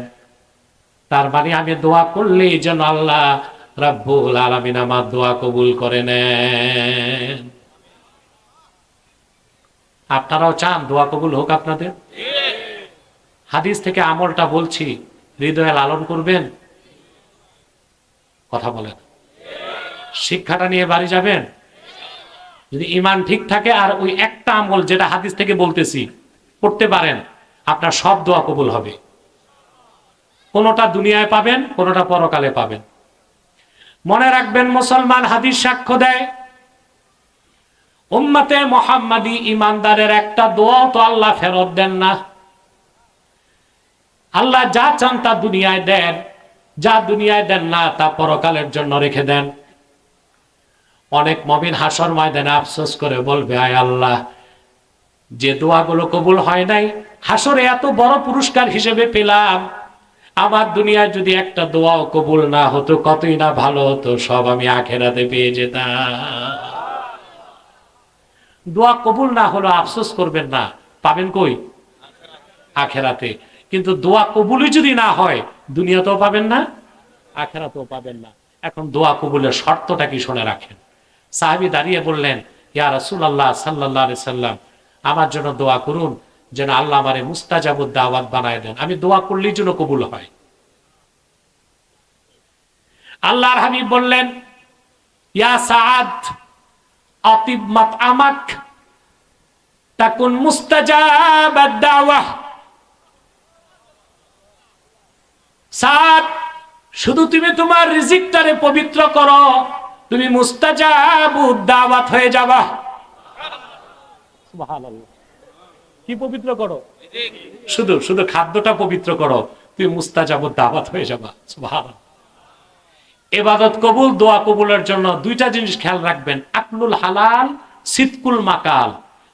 S1: তার মানে আমি দোয়া করলেই যেন আল্লাহ রাব্বুল আলামিন আমার দোয়া কবুল করে নেন। আপনারাও চান দোয়া কবুল হোক আপনাদের? হাদিস থেকে আমলটা বলছি, হৃদয়ে লালন করবেন। কথা বলেন, শিক্ষাটা নিয়ে বাড়ি যাবেন। যদি ঈমান ঠিক থাকে আর ওই একটা আমল যেটা হাদিস থেকে বলতেছি করতে পারেন, আপনার সব দোয়া কবুল হবে। কোনোটা দুনিয়ায় পাবেন, কোনোটা পরকালে পাবেন। মনে রাখবেন, মুসলমান হাদিস সাক্ষ্য দেয়, উম্মতে মুহাম্মাদি ঈমানদারের একটা দোয়াও তো আল্লাহ ফেরত দেন না। আল্লাহ যা চান তা দুনিয়ায় দেন, যা দুনিয়ায় দেন না তা পরকালের জন্য রেখে দেন। অনেক মুমিন হাসর ময়দানে আফসোস করে বলবে, আয় আল্লাহ, যে দোয়াগুলো কবুল হয় নাই হাসরে এত বড় পুরস্কার হিসেবে পেলাম, আমার দুনিয়ায় যদি একটা দোয়াও কবুল না হতো কতই না ভালো হতো, সব আমি আখিরাতে পেয়ে যেতাম। দোয়া কবুল না হলো আফসোস করবেন না, পাবেন কই? আখিরাতে। কিন্তু দোয়া কবুলই যদি না হয়, দুনিয়াতেও পাবেন না, আখিরাতেও পাবেন না। এখন দোয়া কবুলের শর্তটা কি শুনে রাখেন। সাহাবী দাঁড়িয়ে বললেন, ইয়া রাসূলুল্লাহ সাল্লাল্লাহু আলাইহি সাল্লাম, আমার জন্য দোয়া করুন যেন আল্লাহ আমারে মুস্তাজাবুদ দাওয়াত বানায় দেন, আমি দোয়া করলেই যেন কবুল হয়। আল্লাহর হাবিব বললেন, ইয়া সাআদ আতিব মাতআমাক তাকুন মুস্তাজাবাদ দাওয়াহ। সাদ, শুধু তুমি তোমার রিজিকটারে পবিত্র করো, তুমি মুস্তাজাবুদ দাওয়াত হয়ে যাবা। সুবহানাল্লাহ। কি পবিত্র করো? শুধু শুধু খাদ্যটা পবিত্র করো, তুমি মুস্তাজাবুদ দাওয়াত হয়ে যাবা। সুবহানাল্লাহ। ইবাদত কবুল, দোয়া কবুলের জন্য দুইটা জিনিস খেয়াল রাখবেন, আকলুল হালাল, সিদকুল মাকাল।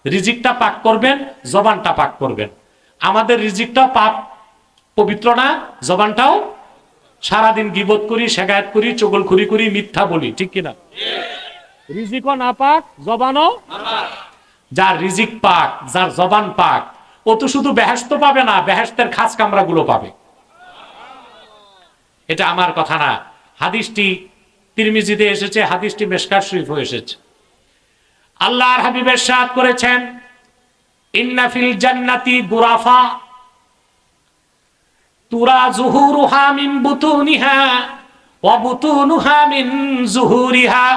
S1: রিজিকটা পাক করবেন, জবানটা পাক করবেন। আমাদের রিজিকটা পাক পবিত্র না? জবানটাও সারাদিন গীবত করি, শেকায়েত করি, চগলখুরি করি, মিথ্যা বলি, ঠিক কিনা? রিজিকও না পাক, জবানও। যার রিজিক পাক, যার জবান পাক, ও তো শুধু বেহেশত পাবে না, বেহেশতের খাস কামরাগুলো পাবে। এটা আমার কথা না, হাদিসটি তিরমিজিতে এসেছে, হাদিসটি মিশকাত শরীফে এসেছে। আল্লাহর হাবিব ইরশাদ করেছেন, ইন্না ফিল জান্নাতি গুরাফা তুরা যুহুরুহা মিন বুতুনিহা ওয়া বুতুনুহা মিন যুহুরিহা।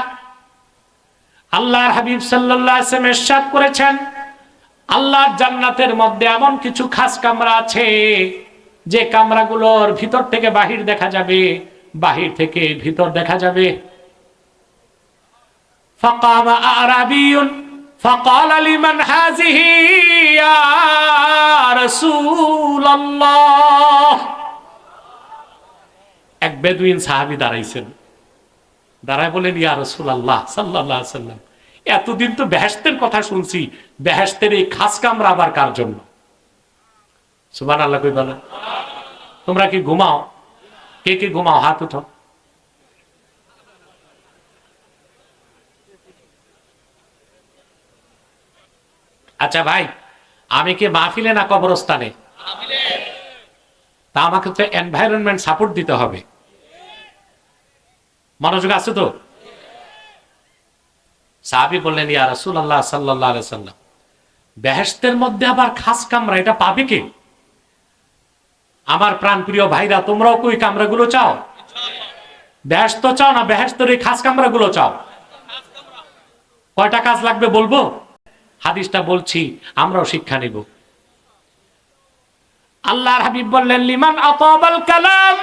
S1: আল্লাহর হাবিব সাল্লাল্লাহু আলাইহি ওয়াসাল্লাম ইরশাদ করেছেন, আল্লাহর জান্নাতের মধ্যে এমন কিছু খাস কামরা আছে যে কামরাগুলোর ভিতর থেকে বাহির দেখা যাবে, বাহির থেকে ভিতর দেখা যাবে। ফাকামা আরাবিয়ুন ফাকালা লিমান হাযিহি ইয়া রাসূলুল্লাহ। এক বেদুইন সাহাবী দাঁড়াইছেন, দাঁড়ায় বলেন, ইয়া রাসূলুল্লাহ সাল্লাল্লাহু আলাইহি ওয়াসাল্লাম, এতদিন তো বেহেশতের কথা শুনছি, বেহেশতের এই খাস কামরা আবার কার জন্য? সুবহানাল্লাহ কইবা না? তোমরা কি ঘুমাও? কে কে ঘুমাও? হাত উঠো। আচ্ছা ভাই, আমি কি মাহফিলে না কবরস্থানে? তা আমাকে তো এনভায়রনমেন্ট সাপোর্ট দিতে হবে। মনোযোগ আছে তো? সাহাবী বললেন, ইয়া রাসূলুল্লাহ সাল্লাল্লাহু আলাইহি ওয়াসাল্লাম, বেহেশতের মধ্যে আবার খাস কামরা, এটা পাবে কে? আমার প্রাণপ্রিয় ভাইরা, তোমরাও কই কামরাগুলো চাও? বেহেশত চাও না বেহেশতের এই খাস কামরাগুলো চাও? কয়টা কাজ লাগবে বলবো? হাদিসটা বলছি, আমরাও শিক্ষা নিব। আল্লাহর হাবিব বললেন, লিমান আতাবাল কালাম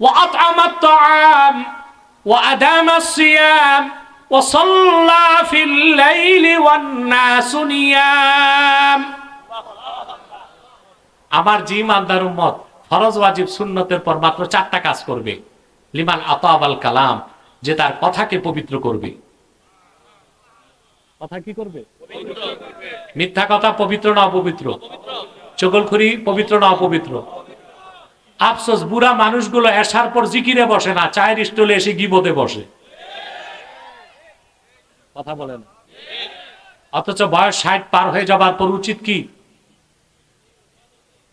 S1: ওয়া আত'আমাত তাআম ওয়া আদামাস সিয়াম ওয়া সাল্লা ফিল লাইলি ওয়ান নাসু নিয়াম। আমার যে ইমানদার উম্মত ফরজ ওয়াজিব সুন্নতের পর মাত্র 4টা কাজ করবে। লিমান আতাবাল কালাম, যে তার কথাকে পবিত্র করবে। কথা কি করবে? মিথ্যা কথা পবিত্র না অপবিত্র? চগলখুরি পবিত্র না অপবিত্র? আফসোস, বুড়া মানুষগুলো এশার পর জিকিরে বসে না, চায়ের স্টলে এসে গিবতে বসে। কথা বলেন। অথচ বয়স 60 পার হয়ে যাবার পর উচিত কি?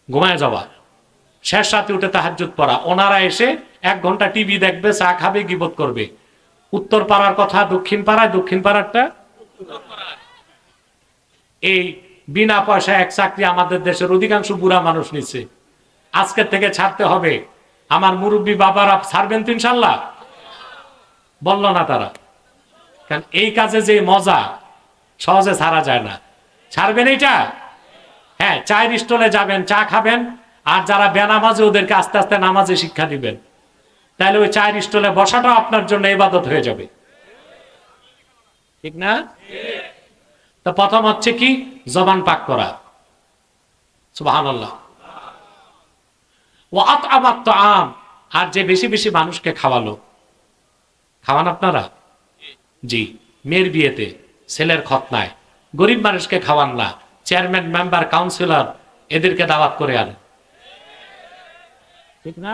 S1: ঘুমায় যাওয়া, শেষ রাতে উঠে তাহাজ্জুদ পড়া। ওনারা এসে 1 ঘন্টা টিভি দেখবে, চা খাবে, গিবত করবে। উত্তর পাড়ার কথা দক্ষিণ পাড়ায়, দক্ষিণ পাড়ারটা এই বিনা পয়সায় এক চাকরি আমাদের দেশের অধিকাংশ বুড়া মানুষ নিচ্ছে। আজকের থেকে ছাড়তে হবে। আমার মুরব্বী বাবারা ছাড়বেন তো ইনশাল্লাহ? বলল না তারা, কারণ এই কাজে যে মজা সহজে ছাড়া যায় না। ছাড়বেন এইটা? হ্যাঁ, চায়ের স্টলে যাবেন, চা খাবেন, আর যারা বেনামাজি ওদেরকে আস্তে আস্তে নামাজে শিক্ষা দিবেন। তাহলে ওই চায়ের স্টলে বসাটাও আপনার জন্য ইবাদত হয়ে যাবে, ঠিক না? তো প্রথম হচ্ছে কি? জবান পাক করা। সুবহানাল্লাহ। ওয়া আত'আমাত তাআম, আর যে বেশি বেশি মানুষকে খাওয়ালো। খাওয়ান আপনারা? জি, মেয়ের বিয়েতে, ছেলের খতনায় গরিব মানুষকে খাওয়ান না, চেয়ারম্যান, মেম্বার, কাউন্সিলর এদেরকে দাওয়াত করে আনে, ঠিক না?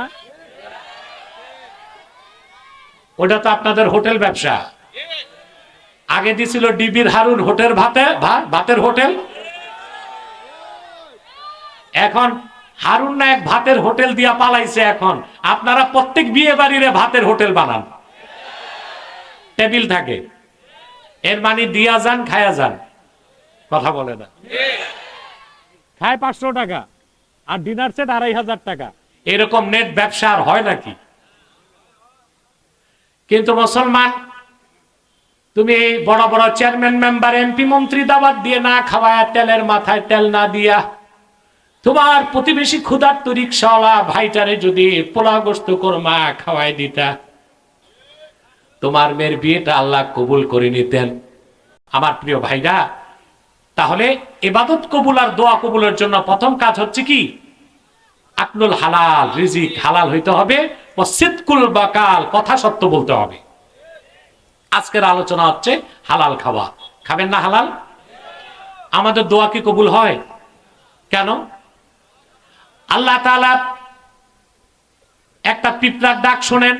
S1: ওটা তো আপনাদের হোটেল ব্যবসা। আগে দিছিল ডিবির হারুন হোটেল ভাতের হোটেল, এখন হারুন নায়ক ভাতের হোটেল দিয়া পালাইছে। এখন আপনারা প্রত্যেক বিয়ে বাড়িরে ভাতের হোটেল বানান, টেবিল থাকে, এর মানে দিয়া যান, খায়া যান। কথা বলে না? খায় 500 টাকা আর ডিনার সেট 2500 টাকা। এরকম নেট ব্যবসা আর হয় নাকি? কিন্তু মুসলমান, তুমি বড় বড় চেয়ারম্যান, মেম্বার, এমপি, মন্ত্রী দাওয়াত দিয়ে না খাওয়ায়, তেলের মাথায় তেল না দিয়া, তোমার প্রতিবেশী ক্ষুধার্ত রিকশাওয়ালা ভাইটারে যদি পোলাও গোশত কোরমা খাওয়াই দিতা, তোমার মেয়ের বিয়েটা আল্লাহ কবুল করে নিতেন। আমার প্রিয় ভাইরা, তাহলে ইবাদত কবুল আর দোয়া কবুলের জন্য প্রথম কাজ হচ্ছে কি? আকলুল হালাল, রিজিক হালাল হইতে হবে। ও সিদকুল বাকাল, কথা সত্য বলতে হবে। আজকের আলোচনা হচ্ছে হালাল খাওয়া। খাবেন না হালাল? আমাদের দোয়া কি কবুল হয়? কেন? আল্লাহ তাআলা একটা পিঁপড়ার ডাক শোনেন,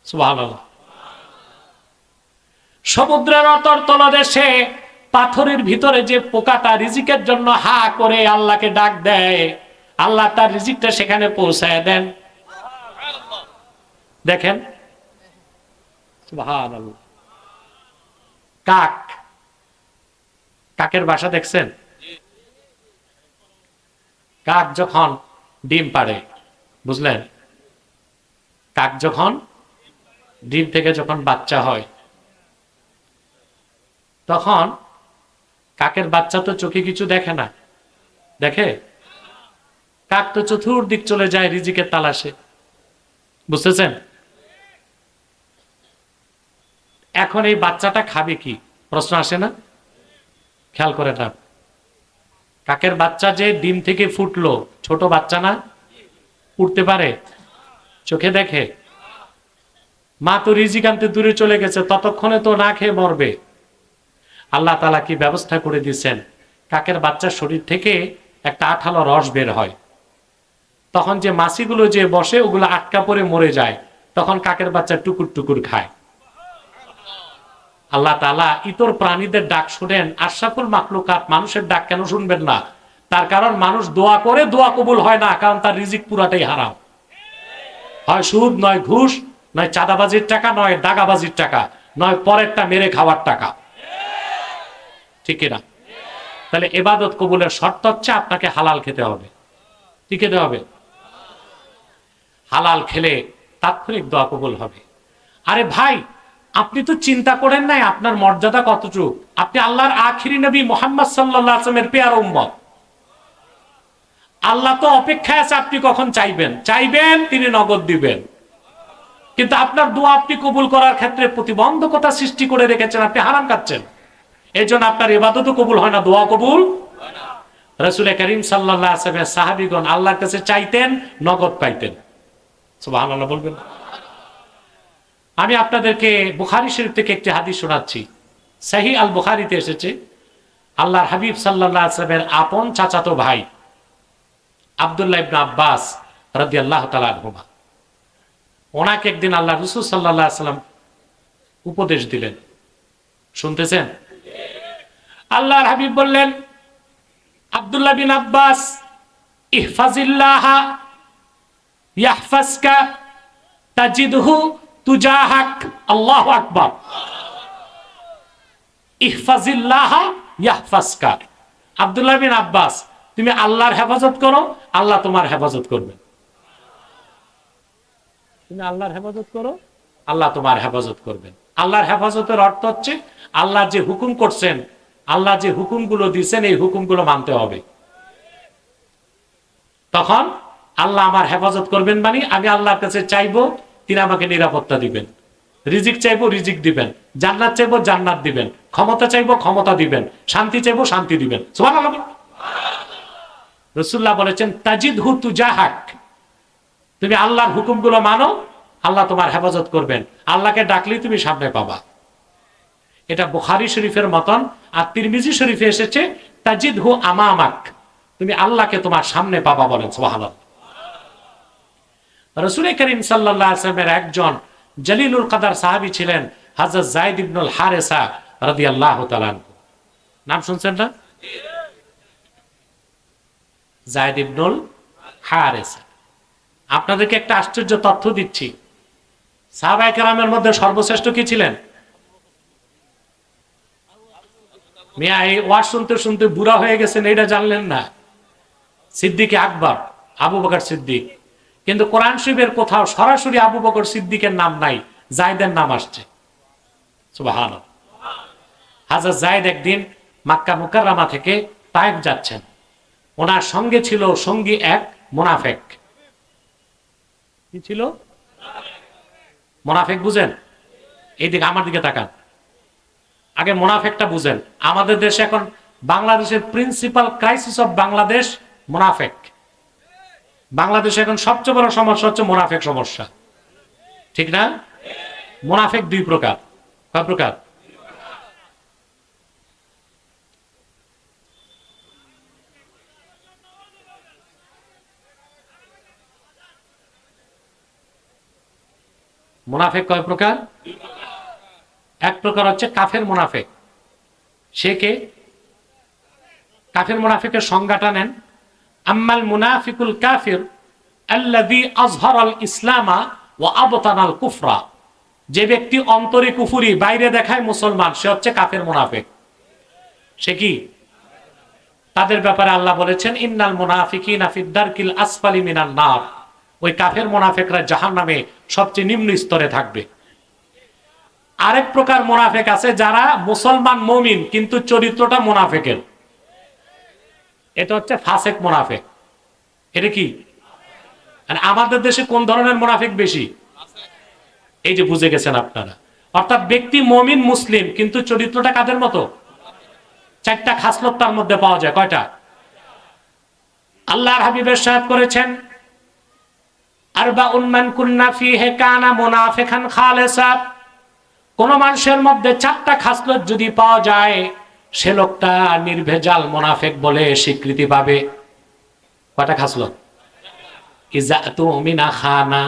S1: সুবহানাল্লাহ। সমুদ্রের অতল তলদেশে পাথরের ভিতরে যে পোকাটা রিজিকের জন্য হা করে আল্লাহকে ডাক দেয়, আল্লাহ তার রিজিকটা সেখানে পৌঁছায় দেন। দেখেন, সুবহানাল্লাহ। কাক, কাকের বাসা দেখছেন? কাক যখন ডিম পাড়ে, বুঝলেন, কাক যখন ডিম থেকে যখন বাচ্চা হয়, তখন কাকের বাচ্চা তো চোখে কিছু দেখে না, দেখে? কাক তো চতুর্দিক চলে যায় রিজিকের তালাশে, বুঝতেছেন? এখন এই বাচ্চাটা খাবে কি, প্রশ্ন আসে না? খেয়াল করে না, কাকের বাচ্চা যে ডিম থেকে ফুটলো, ছোট বাচ্চা না, উঠতে পারে, চোখে দেখে? মা তো রিজিক আনতে দূরে চলে গেছে, ততক্ষণে তো না খেয়ে মরবে। আল্লাহ তাআলা কি ব্যবস্থা করে দিয়েছেন, কাকের বাচ্চার শরীর থেকে একটা আঠালো রস বের হয়, তখন যে মাছিগুলো যে বসে ওগুলো আটকা পড়ে মরে যায়, তখন কাকের বাচ্চা টুকুর টুকুর খায়। আল্লাহ তাআলা ইতর প্রাণীদের ডাক শুনেন, আশরাফুল মাখলুকাত মানুষের ডাক কেন শুনবেন না? তার কারণ মানুষ দোয়া করে, দোয়া কবুল হয় না, কারণ তার রিজিক পুরাটাই হারাম। হয় সুদ, নয় ঘুষ, নয় চাঁদাবাজির টাকা, নয় দাগাবাজির টাকা, নয় পরেরটা মেরে খাওয়ার টাকা, ঠিক না? তাহলে ইবাদত কবুলের শর্ত হচ্ছে আপনাকে হালাল খেতে হবে, কি খেতে হবে? হালাল খেলে তাৎক্ষণিক দোয়া কবুল হবে। আরে ভাই, আপনি তো চিন্তা করেন নাই আপনার মর্যাদা কতটুকু। আপনি আল্লাহর আখিরি নবী মুহাম্মদ সাল্লাল্লাহু আলাইহি ওয়াসাল্লামের পেয়ারা উম্মত। আল্লাহ তো অপেক্ষায় আছে আপনি কখন চাইবেন, চাইবেন তিনি নগদ দিবেন, কিন্তু আপনার দোয়া আপনি কবুল করার ক্ষেত্রে প্রতিবন্ধকতা সৃষ্টি করে রেখেছেন, আপনি হারাম খাচ্ছেন। এই জন্য আপনার ইবাদতও কবুল হয় না, দোয়া কবুল হয় না। রাসূল করিম সাল্লাল্লাহু আলাইহি ওয়াসাল্লামের সাহাবীগণ আল্লাহর কাছে চাইতেন, নগদ পাইতেন। সুবহানাল্লাহ বলবেন। আমি আপনাদেরকে বুখারী শরীফ থেকে একটি হাদিস শোনাচ্ছি, সহিহ আল বুখারীতে এসেছে। আল্লাহর হাবিব সাল্লাল্লাহু আলাইহি ওয়াসাল্লামের আপন চাচাতো ভাই আব্দুল্লাহ ইবনে আব্বাস রাদিয়াল্লাহু তাআলা আনহুমা, ওনাকে একদিন আল্লাহ রাসূল সাল্লাল্লাহু আলাইহি ওয়াসাল্লাম উপদেশ দিলেন, শুনতেছেন? আল্লাহর হাবিব বললেন, আব্দুল্লাহ বিন আব্বাস, ইহফাজিল্লাহ ইয়াহফাজকা তাজিদহু তুজাহাক। আল্লাহু আকবার। ইহফাজিল্লাহ ইয়াহফাজকা। আব্দুল্লাহ বিন আব্বাস, তুমি আল্লাহর হেফাজত করো, আল্লাহ তোমার হেফাজত করবেন। তুমি আল্লাহর হেফাজত করো, আল্লাহ তোমার হেফাজত করবেন। আল্লাহর হেফাজতের অর্থ হচ্ছে আল্লাহ যে হুকুম করছেন, আল্লাহ যে হুকুমগুলো দিয়েছেন, এই হুকুমগুলো মানতে হবে। তখন আল্লাহ আমার হেফাজত করবেন, মানে আমি আল্লাহর কাছে চাইবো, তিনি আমাকে নিরাপত্তা দিবেন। রিজিক চাইবো, রিজিক দিবেন। জান্নাত চাইবো, জান্নাত দিবেন। ক্ষমতা চাইবো, ক্ষমতা দিবেন। শান্তি চাইবো, শান্তি দিবেন। সুবহানাল্লাহ। রাসূলুল্লাহ বলেছেন, তাজিদহু তুজাহাক। তুমি আল্লাহর হুকুমগুলো মানো, আল্লাহ তোমার হেফাজত করবেন। আল্লাহকে ডাকলেই তুমি সামনে পাবা। এটা বুখারী শরীফের মতন। আর তিরমিজি শরীফে এসেছে, তাজিদহু আমামাক। তুমি আল্লাহকে তোমার সামনে পাবা, বলেন সুবহানাল্লাহ। রাসূল করিম সাল্লাল্লাহু আলাইহি ওয়াসাল্লামের একজন জলিলুল কদর সাহাবী ছিলেন হযরত যায়েদ ইবনুল হারেসা রাদিয়াল্লাহু তাআলা আনহু। নাম শুনছেন না? যায়েদ ইবনুল হারেসা। আপনাদেরকে একটা আশ্চর্য তথ্য দিচ্ছি, সাহাবায়ে কেরামের মধ্যে সর্বশ্রেষ্ঠ কি ছিলেন? মিয়া, এই ওয়াজ শুনতে শুনতে বুড়া হয়ে গেছেন, এটা জানলেন না? সিদ্দিক আকবর, আবু বকর সিদ্দিক। কিন্তু কোরআন শরীফের কোথাও সরাসরি আবু বকর সিদ্দিকের নাম নাই, যায়েদের নাম আসছে। সুবহানাল্লাহ। হযরত যায়েদ একদিন মক্কা মুকাররমা থেকে তায়েফ যাচ্ছেন, ওনার সঙ্গে ছিল সঙ্গী এক মুনাফিক। কি ছিল? মুনাফিক বুঝেন? এইদিকে আমার দিকে তাকান, আগে মুনাফিকটা বুঝেন। আমাদের দেশে এখন বাংলাদেশের প্রিন্সিপাল ক্রাইসিস অফ বাংলাদেশ মুনাফিক। বাংলাদেশে এখন সবচেয়ে বড় সমস্যা হচ্ছে মুনাফিক সমস্যা, ঠিক না? মুনাফিক দুই প্রকার। কয় প্রকার? মুনাফিক কয় প্রকার? এক প্রকার হচ্ছে কাফের মুনাফিক। সে কে? কাফের মুনাফিকের সংজ্ঞাটা নেন। আম্মাল মুনাফিকুল কাফির আল্লাযী আযহারাল ইসলামা ওয়া আবতানাল কুফরা, যে ব্যক্তি অন্তরে কুফরি বাইরে দেখায় মুসলমান, সে হচ্ছে কাফের মুনাফিক। সে কি? তাদের ব্যাপারে আল্লাহ বলেছেন ইন্নাল মুনাফিকিনা ফিদ দারকিল আসফালি মিনান নার, ওই কাফের মুনাফিকরা জাহান্নামে সবচেয়ে নিম্ন স্তরে থাকবে। আরেক প্রকার মুনাফিক আছে যারা মুসলমান মুমিন কিন্তু চরিত্রটা মুনাফিকের, এটা হচ্ছে ফাসেক মুনাফিক। এটা কি? আমাদের দেশে কোন ধরনের মুনাফিক বেশি? এই যে বুঝে গেছেন আপনারা। অর্থাৎ ব্যক্তি মুমিন মুসলিম কিন্তু চরিত্রটা কাদের মতো? চারটা খাসলত তার মধ্যে পাওয়া যায়। কয়টা? আল্লাহর হাবিব ইরশাদ করেছেন আরবাউন মান কুন্না ফীহি কানা মুনাফিকান খালিসা, কোন মানুষের মধ্যে চারটা খাসলত যদি পাওয়া যায় সে লোকটা নির্ভেজাল মুনাফিক বলে স্বীকৃতি পাবে। কয়টা খাসলত? ইজা তুমিনা খানা,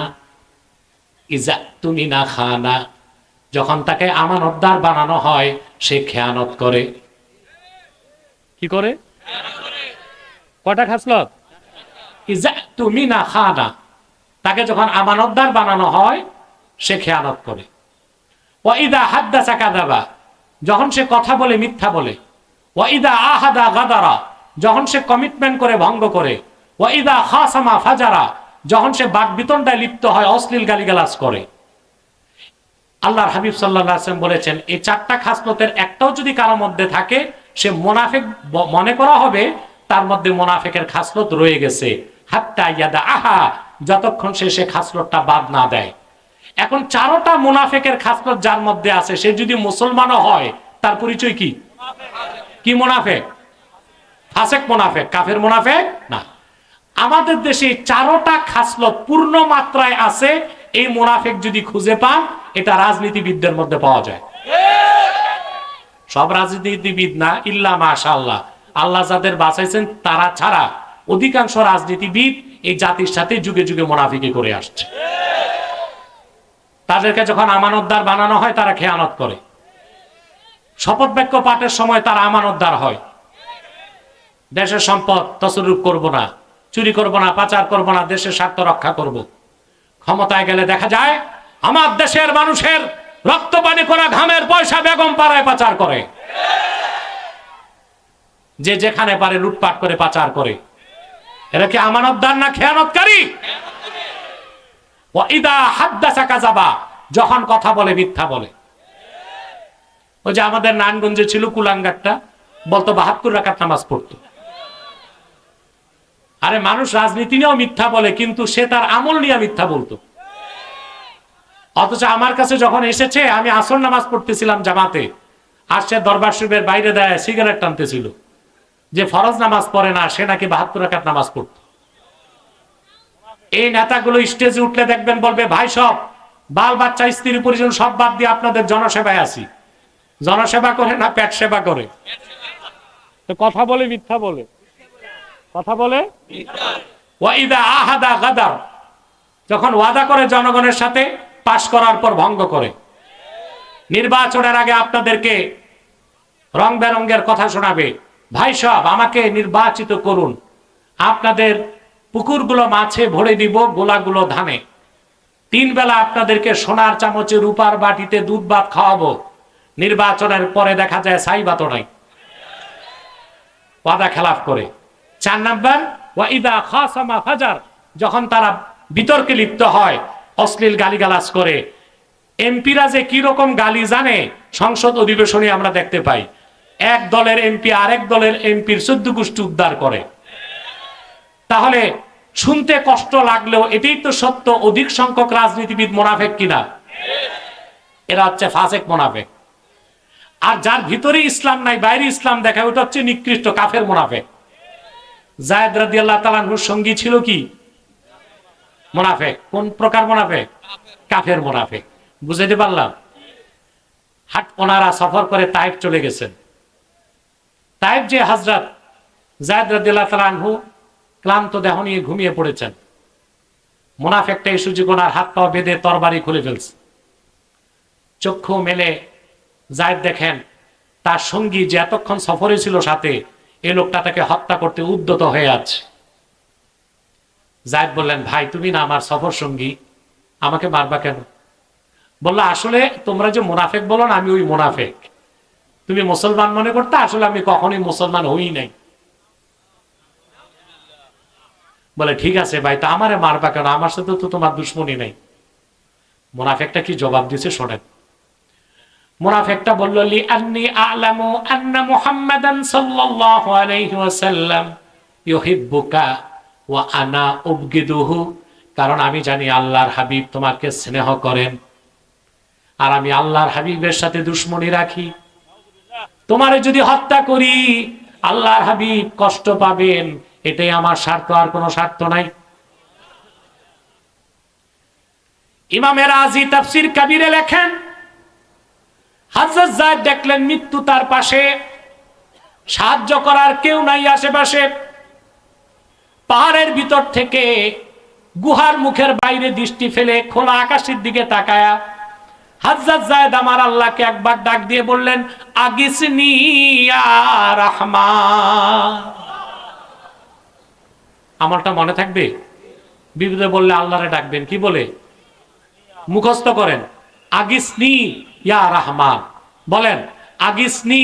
S1: ইজা তুমিনা খানা, যখন তাকে আমানতদার বানানো হয় সে খেয়ানত করে। কি করে? কয়টা খাসলত? ইজা তুমিনা খানা, তাকে যখন আমানতদার বানানো হয় সে খেয়ানত করে। ওয়া ইদা হাদ্দাসা কাযাবা, যখন সে কথা বলে মিথ্যা বলে। ওয়া ইদা আহাদা গাদারা, যখন সে কমিটমেন্ট করে ভঙ্গ করে। ওয়া ইদা খাসামা ফাজারা, যখন সে বাকবিতণ্ডায় লিপ্ত হয় অশ্লীল গালিগালাজ করে। আল্লাহর হাবিব সাল্লাল্লাহু আলাইহি ওয়াসাল্লাম বলেছেন এই চারটা খাসলতের একটাও যদি কারো মধ্যে থাকে সে মুনাফিক মনে করা হবে, তার মধ্যে মুনাফিকের খাসলত রয়ে গেছে। হাত্তা ইয়াদা আহা, যতক্ষণ সে খাসলতটা বাদ না দেয়। এখন চারটা মুনাফিকের খাসলত যার মধ্যে আছে সে যদি মুসলমানও হয় তার পরিচয় কি? কি মুনাফিক? ফাসেক মুনাফিক, কাফের মুনাফিক না। আমাদের দেশে চারটা খাসলত পূর্ণ মাত্রায় আছে। এই মুনাফিক যদি খুঁজে পান এটা রাজনীতিবিদদের মধ্যে পাওয়া যায়। সব রাজনীতিবিদ না, ইল্লা মাশাআল্লাহ, আল্লাহ যাদের বাঁচাইছেন তারা ছাড়া অধিকাংশ রাজনীতিবিদ এই জাতির সাথে যুগে যুগে মুনাফিকি করে আসছে। তাদেরকে যখন আমানতদার বানানো হয় তারা খেয়ানত করে। শপথ বাক্য পাঠের সময় তারা আমানতদার হয়। দেশের সম্পদ তছরূপ করব না, চুরি করব না, পাচার করব না, দেশের স্বার্থ রক্ষা করব। ক্ষমতায় গেলে দেখা যায় আমার দেশের মানুষের রক্ত পানি করা ঘামের পয়সা বেগম পাড়ায় পাচার করে। যে যেখানে পারে লুটপাট করে পাচার করে। এরা কি আমানতদার না খেয়ানতকারী? ওয়া ইদা হাদ্দাসা কাযাবা, যখন কথা বলে মিথ্যা বলে। ওই যে আমাদের নারায়ণগঞ্জে ছিল কুলাঙ্গারটা, বলতো ৭২ রাকাত নামাজ পড়তো। আরে মানুষ রাজনীতি নিয়েও মিথ্যা বলে কিন্তু সে তার আমল নিয়ে মিথ্যা বলতো। অথচ আমার কাছে যখন এসেছে আমি আসর নামাজ পড়তেছিলাম জামাতে, আর সে দরবার শরীফের বাইরে দেয় সিগারেট টানতেছিল, যে ফরজ নামাজ পড়ে না সে নাকি ৭২ রাকাত নামাজ পড়তো। এই নেতাগুলো স্টেজে উঠলে দেখবেন বলবে ভাই সব বাল বাচ্চা স্ত্রী পরিজন সব বাদ দিয়ে আপনাদের জনসেবায় আছি। জনসেবা করে না পেট সেবা করে। তো কথা বলে মিথ্যা বলে, কথা বলে। ওয়া ইদা আহাদা গাদার, যখন ওয়াদা করে জনগণের সাথে পাশ করার পর ভঙ্গ করে। নির্বাচনের আগে আপনাদেরকে রং বেরঙ্গের কথা শোনাবে, ভাই সব আমাকে নির্বাচিত করুন, আপনাদের পুকুরগুলো মাছে ভরে দিব, গোলাগুলো ধানে, 3 বেলা আপনাদেরকে সোনার চামচে রূপার বাটিতে দুধ ভাত খাওয়াবো। নির্বাচনের পরে দেখা যায় ছাই ভাতও নাই, ওয়াদা খেলাফ করে। 4 নাম্বার ওয়া ইদা খাসামা ফাজার, যখন তারা বিতর্কে লিপ্ত হয় অশ্লীল গালিগালাজ করে। এমপিরা যে কি রকম গালি জানে সংসদ অধিবেশনে আমরা দেখতে পাই। এক দলের এমপি আরেক দলের এমপির 14 গোষ্ঠী উদ্ধার করে। তাহলে শুনতে কষ্ট লাগলেও এটাই তো সত্য, অধিক সংখ্যক রাজনীতিবিদ মুনাফিক কিনা? এরা হচ্ছে ফাসেক মুনাফিক। আর যার ভিতরে ইসলাম নাই বাইরে ইসলাম দেখায় ওটা হচ্ছে নিকৃষ্ট কাফের মুনাফিক। যায়েদ রাদিয়াল্লাহু তাআলা আনহুর সঙ্গী ছিল কি? মুনাফিক। কোন প্রকার মুনাফিক? কাফের মুনাফিক। বুঝাইতে পারলাম? ওনারা সফর করে তায়েফ চলে গেছেন। তায়েফ যে হযরত যায়েদ রাদিয়াল্লাহু তাআলা আনহু ক্লান্ত দেহ নিয়ে ঘুমিয়ে পড়েছেন। মুনাফিকটা এসে ওনার হাত পা বেঁধে তরবারি খুলে ফেলছে। চক্ষু মেলে যায়েদ দেখেন তার সঙ্গী যে এতক্ষণ সফরে ছিল সাথে, এই লোকটা তাকে হত্যা করতে উদ্যত হয়ে আছে। যায়েদ বললেন, ভাই তুমি না আমার সফর সঙ্গী, আমাকে মারবা কেন? বললো, আসলে তোমরা যে মুনাফেক বলো না, আমি ওই মুনাফেক। তুমি মুসলমান মনে করতে, আসলে আমি কখনোই মুসলমান হই নাই। বলে, ঠিক আছে ভাই, তা আমারে মারবা কেন? আমার সাথে তো তোমার দুশ্মনী নেই। মুনাফেকটা কি জবাব দিছে শোনেন। মুনাফিকটা বলল, লি আন্নী আ'লামু আন্না মুহাম্মাদান সাল্লাল্লাহু আলাইহি ওয়াসাল্লাম ইউহিব্বুকা ওয়া আনা উবগিদুহু, কারণ আমি জানি আল্লাহর হাবিব তোমাকে স্নেহ করেন আর আমি আল্লাহর হাবিবের সাথে দুশমনি রাখি। তোমারে যদি হত্যা করি আল্লাহর হাবিব কষ্ট পাবেন, এটাই আমার স্বার্থ, আর কোনো স্বার্থ নাই। ইমাম রাজি তাফসীর কাবীরে লেখেন, হযরত যায়েদ দেখলেন মৃত্যু তার পাশে, সাহায্য করার কেউ নাই আশেপাশে। পাহাড়ের ভিতর থেকে গুহার মুখের বাইরে দৃষ্টি ফেলে খোলা আকাশের দিকে তাকায়া হযরত যায়েদ আমার আল্লাহকে একবার ডাক দিয়ে বললেন, আগিসনি ইয়া রাহমান। আমলটা মনে থাকবে? বিপদে বললে আল্লাহরে ডাকবেন কি বলে? মুখস্থ করেন, আগিসনি ইয়া রাহমান। বলেন, আগিসনি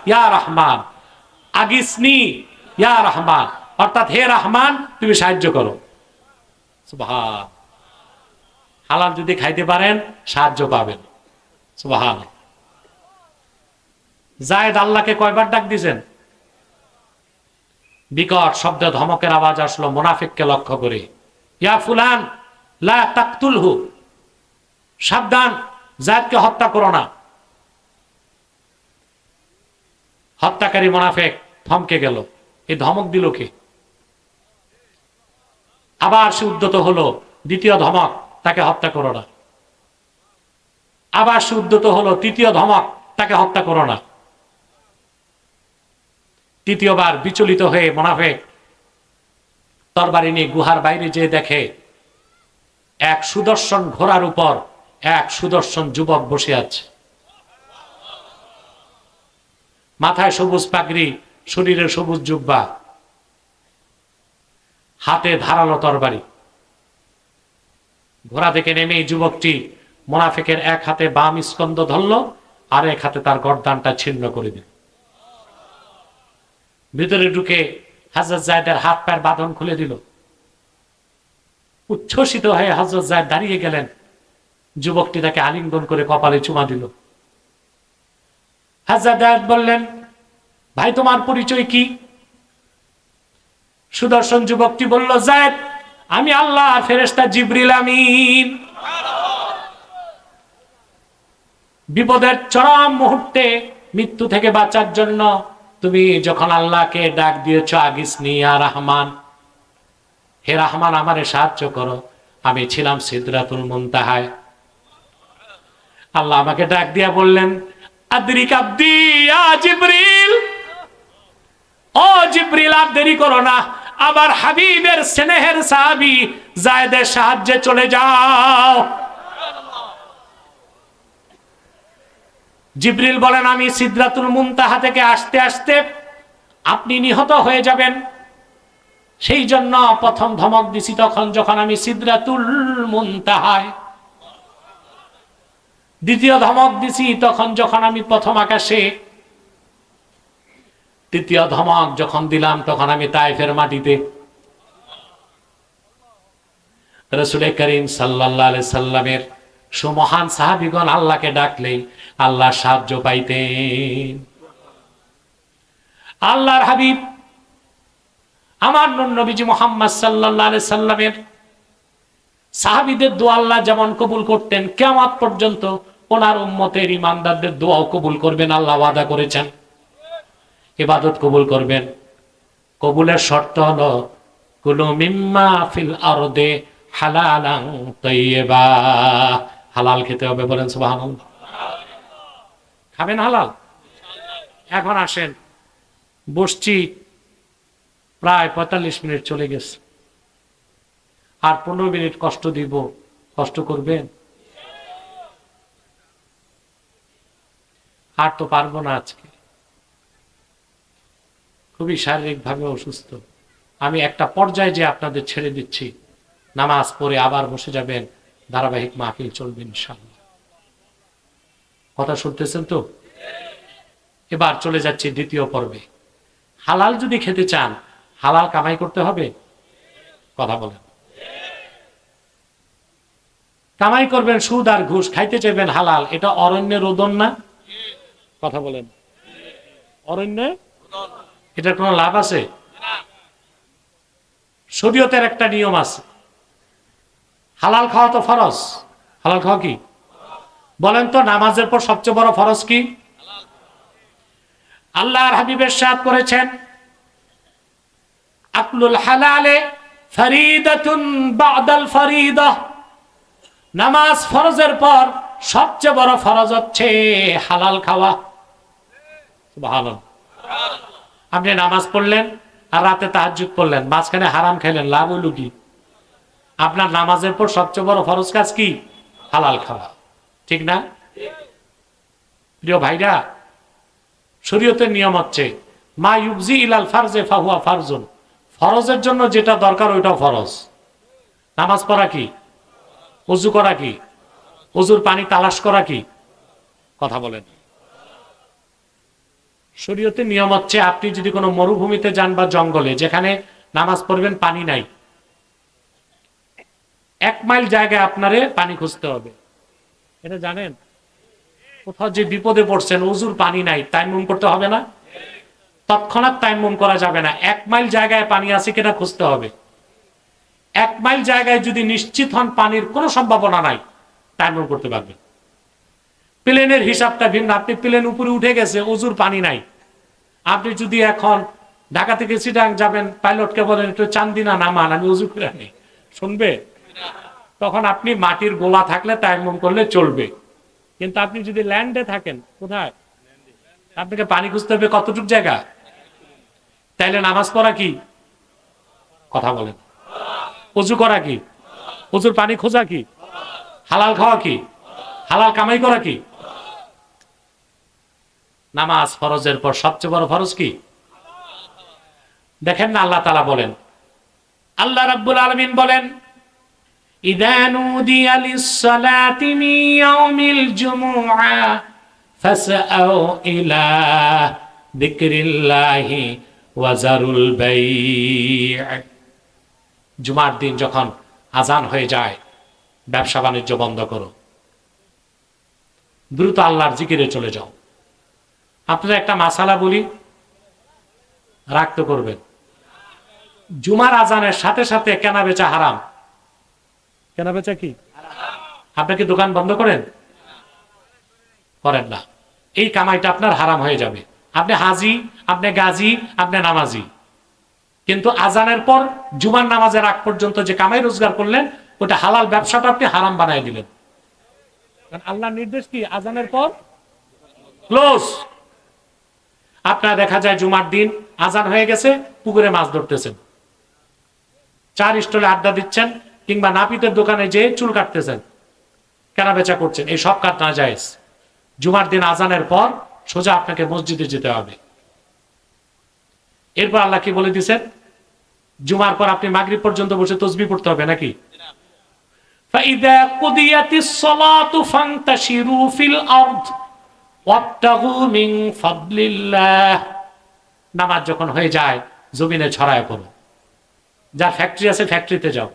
S1: ইয়া রাহমান, আগিসনি ইয়া রাহমান, অর্থাৎ হে রহমান তুমি সাহায্য করো। সুবহান। হালাল যদি খাইতে পারেন সাহায্য পাবেন। সুবহান। যায়েদ আল্লাহকে কয়বার ডাক দিয়েছেন? বিকট শব্দ ধমকের আওয়াজ আসলো মুনাফিককে লক্ষ্য করে, ইয়া ফুলান লা তাকতুলহু, সাবধান যায়েদকে হত্যা করো না। হত্যাকারী মুনাফিক থমকে গেল। এই ধমক দিল কে? আবার সে উদ্যত হলো, দ্বিতীয় ধমক, তাকে হত্যা করো না। আবার সে উদ্যত হলো, তৃতীয় ধমক, তাকে হত্যা করো না। তৃতীয়বার বিচলিত হয়ে মুনাফিক তরবারি নিয়ে গুহার বাইরে যেয়ে দেখে এক সুদর্শন ঘোড়ার উপর এক সুদর্শন যুবক বসে আছে। মাথায় সবুজ পাগড়ি, শরীরে সবুজ জুব্বা, হাতে ধারালো তরবারি। ঘোড়া থেকে নেমে এই যুবকটি মুনাফিকের এক হাতে বাম স্কন্ধ ধরল, আর এক হাতে তার গর্দানটা ছিন্ন করে দিল। ভিতরে ঢুকে হযরত যায়েদের হাত পায়ের বাঁধন খুলে দিল। উচ্ছ্বসিত হয়ে হযরত যায়েদ দাঁড়িয়ে গেলেন। যুবকটি তাকে আলিঙ্গন করে কপালে চুমা দিল। হযরত যায়েদ বললেন, ভাই তোমার পরিচয় কি? সুদর্শন যুবকটি বলল, যায়েদ আমি আল্লাহর ফেরেশতা জিবরিল আমিন। বিপদের চরম মুহূর্তে মৃত্যু থেকে বাঁচার জন্য তুমি যখন আল্লাহকে ডাক দিয়েছ, আগিসনি ইয়া রাহমান, হে রাহমান আমারে সাহায্য করো, আমি ছিলাম সিদরাতুল মুনতাহায়। আল্লাহ আমাকে ডাক দিয়া বললেন, আদরিক আবদি ইয়া জিবরিল, ও জিবরিল আর দেরি করো না, আবার হাবিবের স্নেহের সাহাবী যায়েদের সাহায্যে চলে যাও। জিবরিল বলেন, আমি সিদরাতুল মুনতাহা থেকে আসতে আসতে আপনি নিহত হয়ে যাবেন, সেই জন্য প্রথম ধমক দিছি তখন যখন আমি সিদরাতুল মুনতাহায়, দ্বিতীয় ধমক দিছি তখন যখন আমি প্রথম আকাশে, তৃতীয় ধমক যখন দিলাম তখন আমি তায়েফের মাটিতে। রাসূল করিম সাল্লাল্লাহু আলাইহি সাল্লামের সুমহান সাহাবীগণ আল্লাহকে ডাকলেই আল্লাহ সাহায্য পাইতেন। আল্লাহর হাবিব আমার নবীজি মুহাম্মদ সাল্লাল্লাহু আলাইহি সাল্লামের সাহাবীদের দোয়া আল্লাহ যেমন কবুল করতেন, কিয়ামত পর্যন্ত ওনার উম্মতের ঈমানদারদের দোয়াও কবুল করবেন। আল্লাহ ওয়াদা করেছেন ইবাদত কবুল করবেন। কবুলের শর্ত হলো কুলু মিম্মা ফিল আরদে হালালান তাইয়্যিবা, হালাল খেতে হবে। বলেন সুবহানাল্লাহ। খাবেন হালাল? এখন আসেন, বসছি প্রায় 45 মিনিট চলে গেছে, আর 15 মিনিট কষ্ট দিব। কষ্ট করবেন? আর তো পারবো না, আজকে খুবই শারীরিকভাবে অসুস্থ, আমি একটা পর্যায়ে যে আপনাদের ছেড়ে দিচ্ছি, নামাজ পড়ে আবার বসে যাবেন, ধারাবাহিক মাহফিল চলবে ইনশাআল্লাহ। কথা শুনতেছেন তো? এবার চলে যাচ্ছি দ্বিতীয় পর্বে। হালাল যদি খেতে চান, হালাল কামাই করতে হবে। কথা বলেন। কামাই করবেন সুদ আর ঘুষ, খাইতে চাইবেন হালাল, এটা অরণ্যে রোদন না? কথা বলেন। অরণ্যে এটার কোনো লাভ আছে? শরীয়তের একটা নিয়ম আছে, হালাল খাওয়া তো ফরজ। হালাল খাওয়া কি? বলেন তো, নামাজের পর সবচেয়ে বড় ফরজ কি? আল্লাহর হাবিব ইরশাদ করেছেন, আকলুল হালালে ফরিদাতুন বাদাল ফরিদাহ। নামাজ ফরজের পর সবচেয়ে বড় ফরজ হচ্ছে হালাল খাওয়া। সুবহানাল্লাহ। আপনি নামাজ পড়লেন আর রাতে তাহাজ্জুদ পড়লেন, মাঝখানে হারাম খেলেন, লাভ হইল কি? আপনার নামাজের পর সবচেয়ে বড় ফরজ কাজ কি? হালাল খাওয়া, ঠিক না? প্রিয় ভাইরা, শরীয়তের নিয়ম হচ্ছে মা ইউবজি ইলাল ফারজে ফাহুয়া ফারজুন। ফরজের জন্য যেটা দরকার ওইটাও ফরজ। নামাজ পড়া কি? ওযু করা কি? ওযুর পানি তালাশ করা কি? কথা বলেন। শরীয়তের নিয়ম হচ্ছে, আপনি যদি কোনো মরুভূমিতে যান বা জঙ্গলে, যেখানে নামাজ পড়বেন পানি নাই, 1 মাইল জায়গায় আপনারে পানি খুঁজতে হবে। এটা জানেন? কোথাও যে বিপদে পড়ছেন, ওযুর পানি নাই, তায়াম্মুম করতে হবে না? তৎক্ষণাৎ তায়াম্মুম করা যাবে না, 1 মাইল জায়গায় পানি আছে কিনা খুঁজতে হবে। 1 মাইল জায়গায় যদি নিশ্চিত হন পানির কোনো সম্ভাবনা নাই, তায়াম্মুম করতে পারবেন। প্লেনের হিসাবটা ভিন্ন। আপনি প্লেন উপরে উঠে গেছে, ওযুর পানি নাই, আপনি যদি এখন ঢাকা থেকে চিটাং যাবেন, পাইলটকে বলেন একটু চান্দিনা নামান, আমি ওযু করে আনি, শুনবে? তখন আপনি মাটির গোলা থাকলে তায়াম্মুম করলে চলবে। কিন্তু আপনি যদি ল্যান্ডে থাকেন, কোথায়? আপনাকে পানি খুঁজতে হবে কতটুক জায়গা? তাইলে নামাজ পড়া কি? কথা বলেন। ওযু করা কি? ওযুর পানি খোঁজা কি? হালাল খাওয়া কি? হালাল কামাই করা কি? নামাজ ফরজের পর সবচেয়ে বড় ফরজ কি? দেখেন না, আল্লাহ তাআলা বলেন, আল্লাহ রাব্বুল আলামিন বলেন, ইযা নুদিয়া লিস-সালাতি মিন ইয়াউমিল জুমুআ ফাসআউ ইলা যিকরিল্লাহি ওয়া যারুল বাই'। জুমার দিন যখন আজান হয়ে যায়, ব্যবসা বাণিজ্য বন্ধ করো, দ্রুত আল্লাহর জিকিরে চলে যাও। আপনাদের একটা মাসালা বলি, রাখতে করবেন। জুমার আজানের সাথে সাথে কেনা বেচা হারাম। কেনা বেচা কি? আপনি কি দোকান বন্ধ করেন? করেন না। এই কামাইটা আপনার হারাম হয়ে যাবে। আপনি হাজি, আপনি গাজী, আপনি নামাজি, কিন্তু আজানের পর জুমার নামাজের আগ পর্যন্ত যে কামাই রোজগার করলেন, ওটা হালাল ব্যবসাটা আপনি হারাম বানাই দিলেন। কারণ আল্লাহর নির্দেশ কি? আজানের পর ক্লোজ। আপনার দেখা যায় জুমার দিন আজান হয়ে গেছে, পুকুরে মাছ ধরতেছেন, চার স্টলে আড্ডা দিচ্ছেন, কিংবা নাপিতের দোকানে যেয়ে চুল কাটতেছেন, কেনা বেচা করছেন। এই সব কাজ নাজায়েজ। জুমার দিন আজানের পর সোজা আপনাকে মসজিদে যেতে হবে। এরপর আল্লাহ কি বলে দিয়েছেন? জুমার পর আপনি মাগরিব পর্যন্ত বসে তাসবিহ পড়তে হবে নাকি? ফাইদা কুদিয়াতিস সালাতু ফান্তাশিরু ফিল আরদ ওয়াবতাগু মিন ফাদলিল্লাহ। নামাজ যখন হয়ে যায়, জমিনে ছড়ায় পড়ো। যার ফ্যাক্টরি আছে ফ্যাক্টরিতে যাও,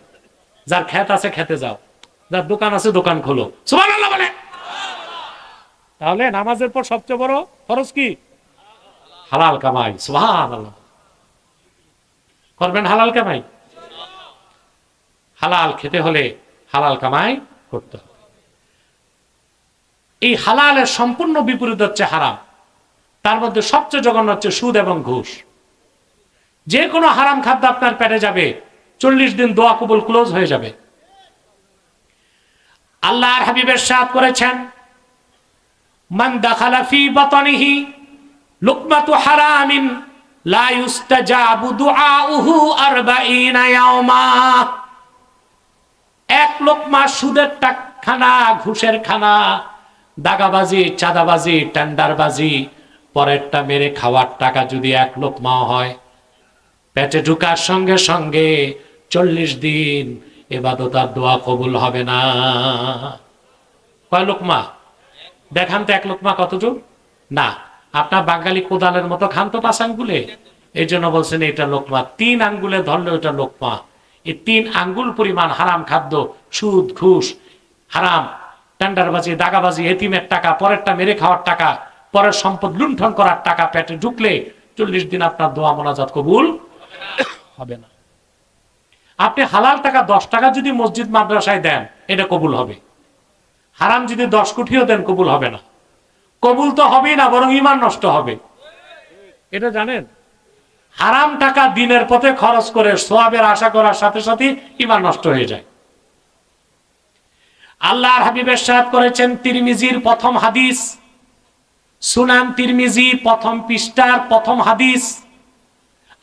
S1: যার ক্ষেত আছে খেতে যাও, যার দোকান আছে দোকান খোলো। সুবহানাল্লাহ বলে। তাহলে নামাজের পর সবচেয়ে বড় ফরজ কি? হালাল কামাই। সুবহানাল্লাহ। করবেন হালাল কামাই। হালাল খেতে হলে হালাল কামাই করতে হবে। এই হালালের সম্পূর্ণ বিপরীত হচ্ছে হারাম। তার মধ্যে সবচেয়ে জঘন্য হচ্ছে সুদ এবং ঘুষ। যে কোনো হারাম খাদ্য আপনার পেটে যাবে, 40 দিন দোয়া কবুল ক্লোজ হয়ে যাবে। আল্লাহর হাবিব ইরশাদ করেছেন, মান দাখালা ফি বাতনিহি লুকমাতু হারামিন লা ইউস্তাজাবু দুআউহু 40 ইয়াওমা। এক লোকমা সুদের খানা, ঘুষের খানা, দাগাবাজি, চাঁদাবাজি, টেন্ডারবাজি, পরেরটা মেরে খাওয়ার টাকা যদি এক লোকমাও হয়, পেটে ঢুকার সঙ্গে সঙ্গে 40 দিন ইবাদত আর দোয়া কবুল হবে না। কয় লোকমা? দেখান তো এক লোকমা কতটুকু। না, আপনার বাঙালি কোদালের মতো খান তো 5 আঙ্গুলে, এই জন্য বলছেন এটা লোকমা। 3 আঙ্গুলে ধরলে ওটা লোকমা। এই 3 আঙ্গুল পরিমাণ হারাম খাদ্য, সুদ, ঘুষ, হারাম, টেন্ডারবাজি, দাগাবাজি, এতিমের টাকা, পরেরটা মেরে খাওয়ার টাকা, পরের সম্পদ লুণ্ঠন করার টাকা পেটে ঢুকলে 40 দিন আপনার দোয়া মোনাজাত কবুল হবে না। আপনি হালাল টাকা 10 টাকা যদি মসজিদ মাদ্রাসায় দেন, এটা কবুল হবে। হারাম যদি 10 কোটিও দেন, কবুল হবে না। কবুল তো হবেই না, বরং ঈমান নষ্ট হবে। এটা জানেন? হারাম টাকা দিনের পথে খরচ করে সওয়াবের আশা করার সাথে সাথে ঈমান নষ্ট হয়ে যায়। আল্লাহর হাবিব ইরশাদ করেছেন, তিরমিজির প্রথম হাদিস, সুনান তিরমিজি প্রথম পৃষ্ঠার প্রথম হাদিস,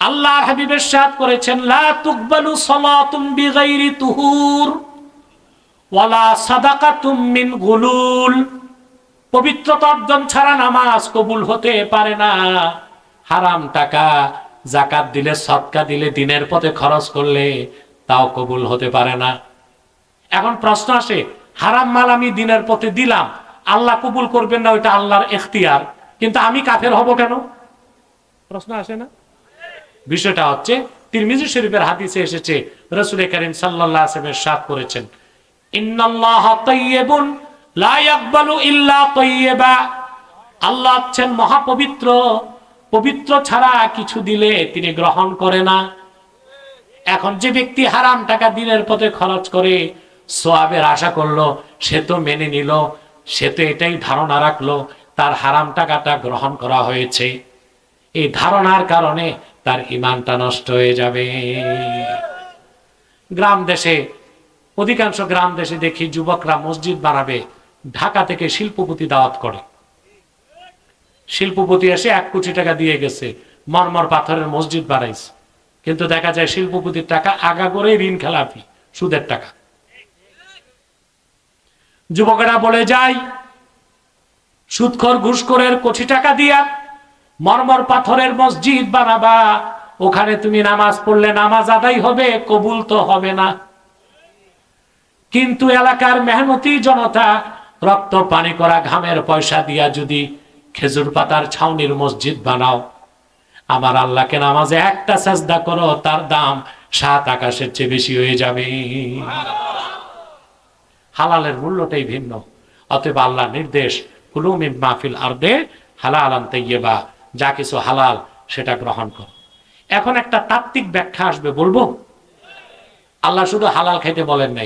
S1: আল্লাহর হাবিব ইরশাদ করেছেন, লা তুকবালু সালাতুন বিগাইরি তুহুর ওয়ালা সাদাকাতুম মিন গুলুল। পবিত্রতা অর্জন ছাড়া নামাজ কবুল হতে পারে না। হারাম টাকা যাকাত দিলে, সদকা দিলে, দিনের পথে খরচ করলে তাও কবুল হতে পারে না। এখন প্রশ্ন আসে, হারাম মাল আমি দিনের পথে দিলাম, আল্লাহ কবুল করবেন না, ওইটা আল্লাহর ইখতিয়ার, কিন্তু আমি কাফের হব কেন? প্রশ্ন আসে না? বিষয়টা হচ্ছে, তিরমিজি শরীফের হাদিসে এসেছে, রাসূল করিম সাল্লাল্লাহু আলাইহি ওয়াসাল্লাম ইরশাদ করেছেন, ইন্নাল্লাহা তাইয়্যিবুন লা ইয়াকবালু ইল্লা তাইয়্যিবা। আল্লাহ হচ্ছেন মহাপবিত্র, পবিত্র ছাড়া কিছু দিলে তিনি গ্রহণ করে না। এখন যে ব্যক্তি হারাম টাকা দিনের পথে খরচ করে সওয়াবের আশা করলো, সে তো মেনে নিল, সে তো এটাই ধারণা রাখলো তার হারাম টাকাটা গ্রহণ করা হয়েছে। এই ধারণার কারণে তার ঈমানটা নষ্ট হয়ে যাবে। গ্রাম দেশে, অধিকাংশ গ্রাম দেশে দেখি যুবকরা মসজিদ বানাবে, ঢাকা থেকে শিল্পপতি দাওয়াত করে। শিল্পপতি এসে 1 কোটি টাকা দিয়ে গেছে, মরমর পাথরের মসজিদ বানাইছে, কিন্তু দেখা যায় শিল্পপতির টাকা আগা করে ঋণ খেলাপি, সুদের টাকা। যুবকেরা বলে যায়, সুদখোর ঘুষখোরের কোটি টাকা দিয়া মরমর পাথরের মসজিদ বানাবা, ওখানে তুমি নামাজ পড়লে নামাজ আদায় হবে, কবুল তো হবে না। কিন্তু এলাকার মেহনতি জনতা রক্ত পানি করা ঘামের পয়সা দিয়া যদি খেজুর পাতার ছাউনির মসজিদ বানাও, আমার আল্লাহকে নামাজে একটা সাজদা করো, তার দাম 7 আকাশের চেয়ে বেশি হয়ে যাবে। হালালের মূল্যটাই ভিন্ন। অতএব আল্লাহ নির্দেশ, কুলু মিম্মা ফিল আরদে হালালান তাইয়্যিবা, যা কিছু হালাল সেটা গ্রহণ করো। এখন একটা তাত্ত্বিক ব্যাখ্যা আসবে, বলবো? আল্লাহ শুধু হালাল খাইতে বলেন নাই।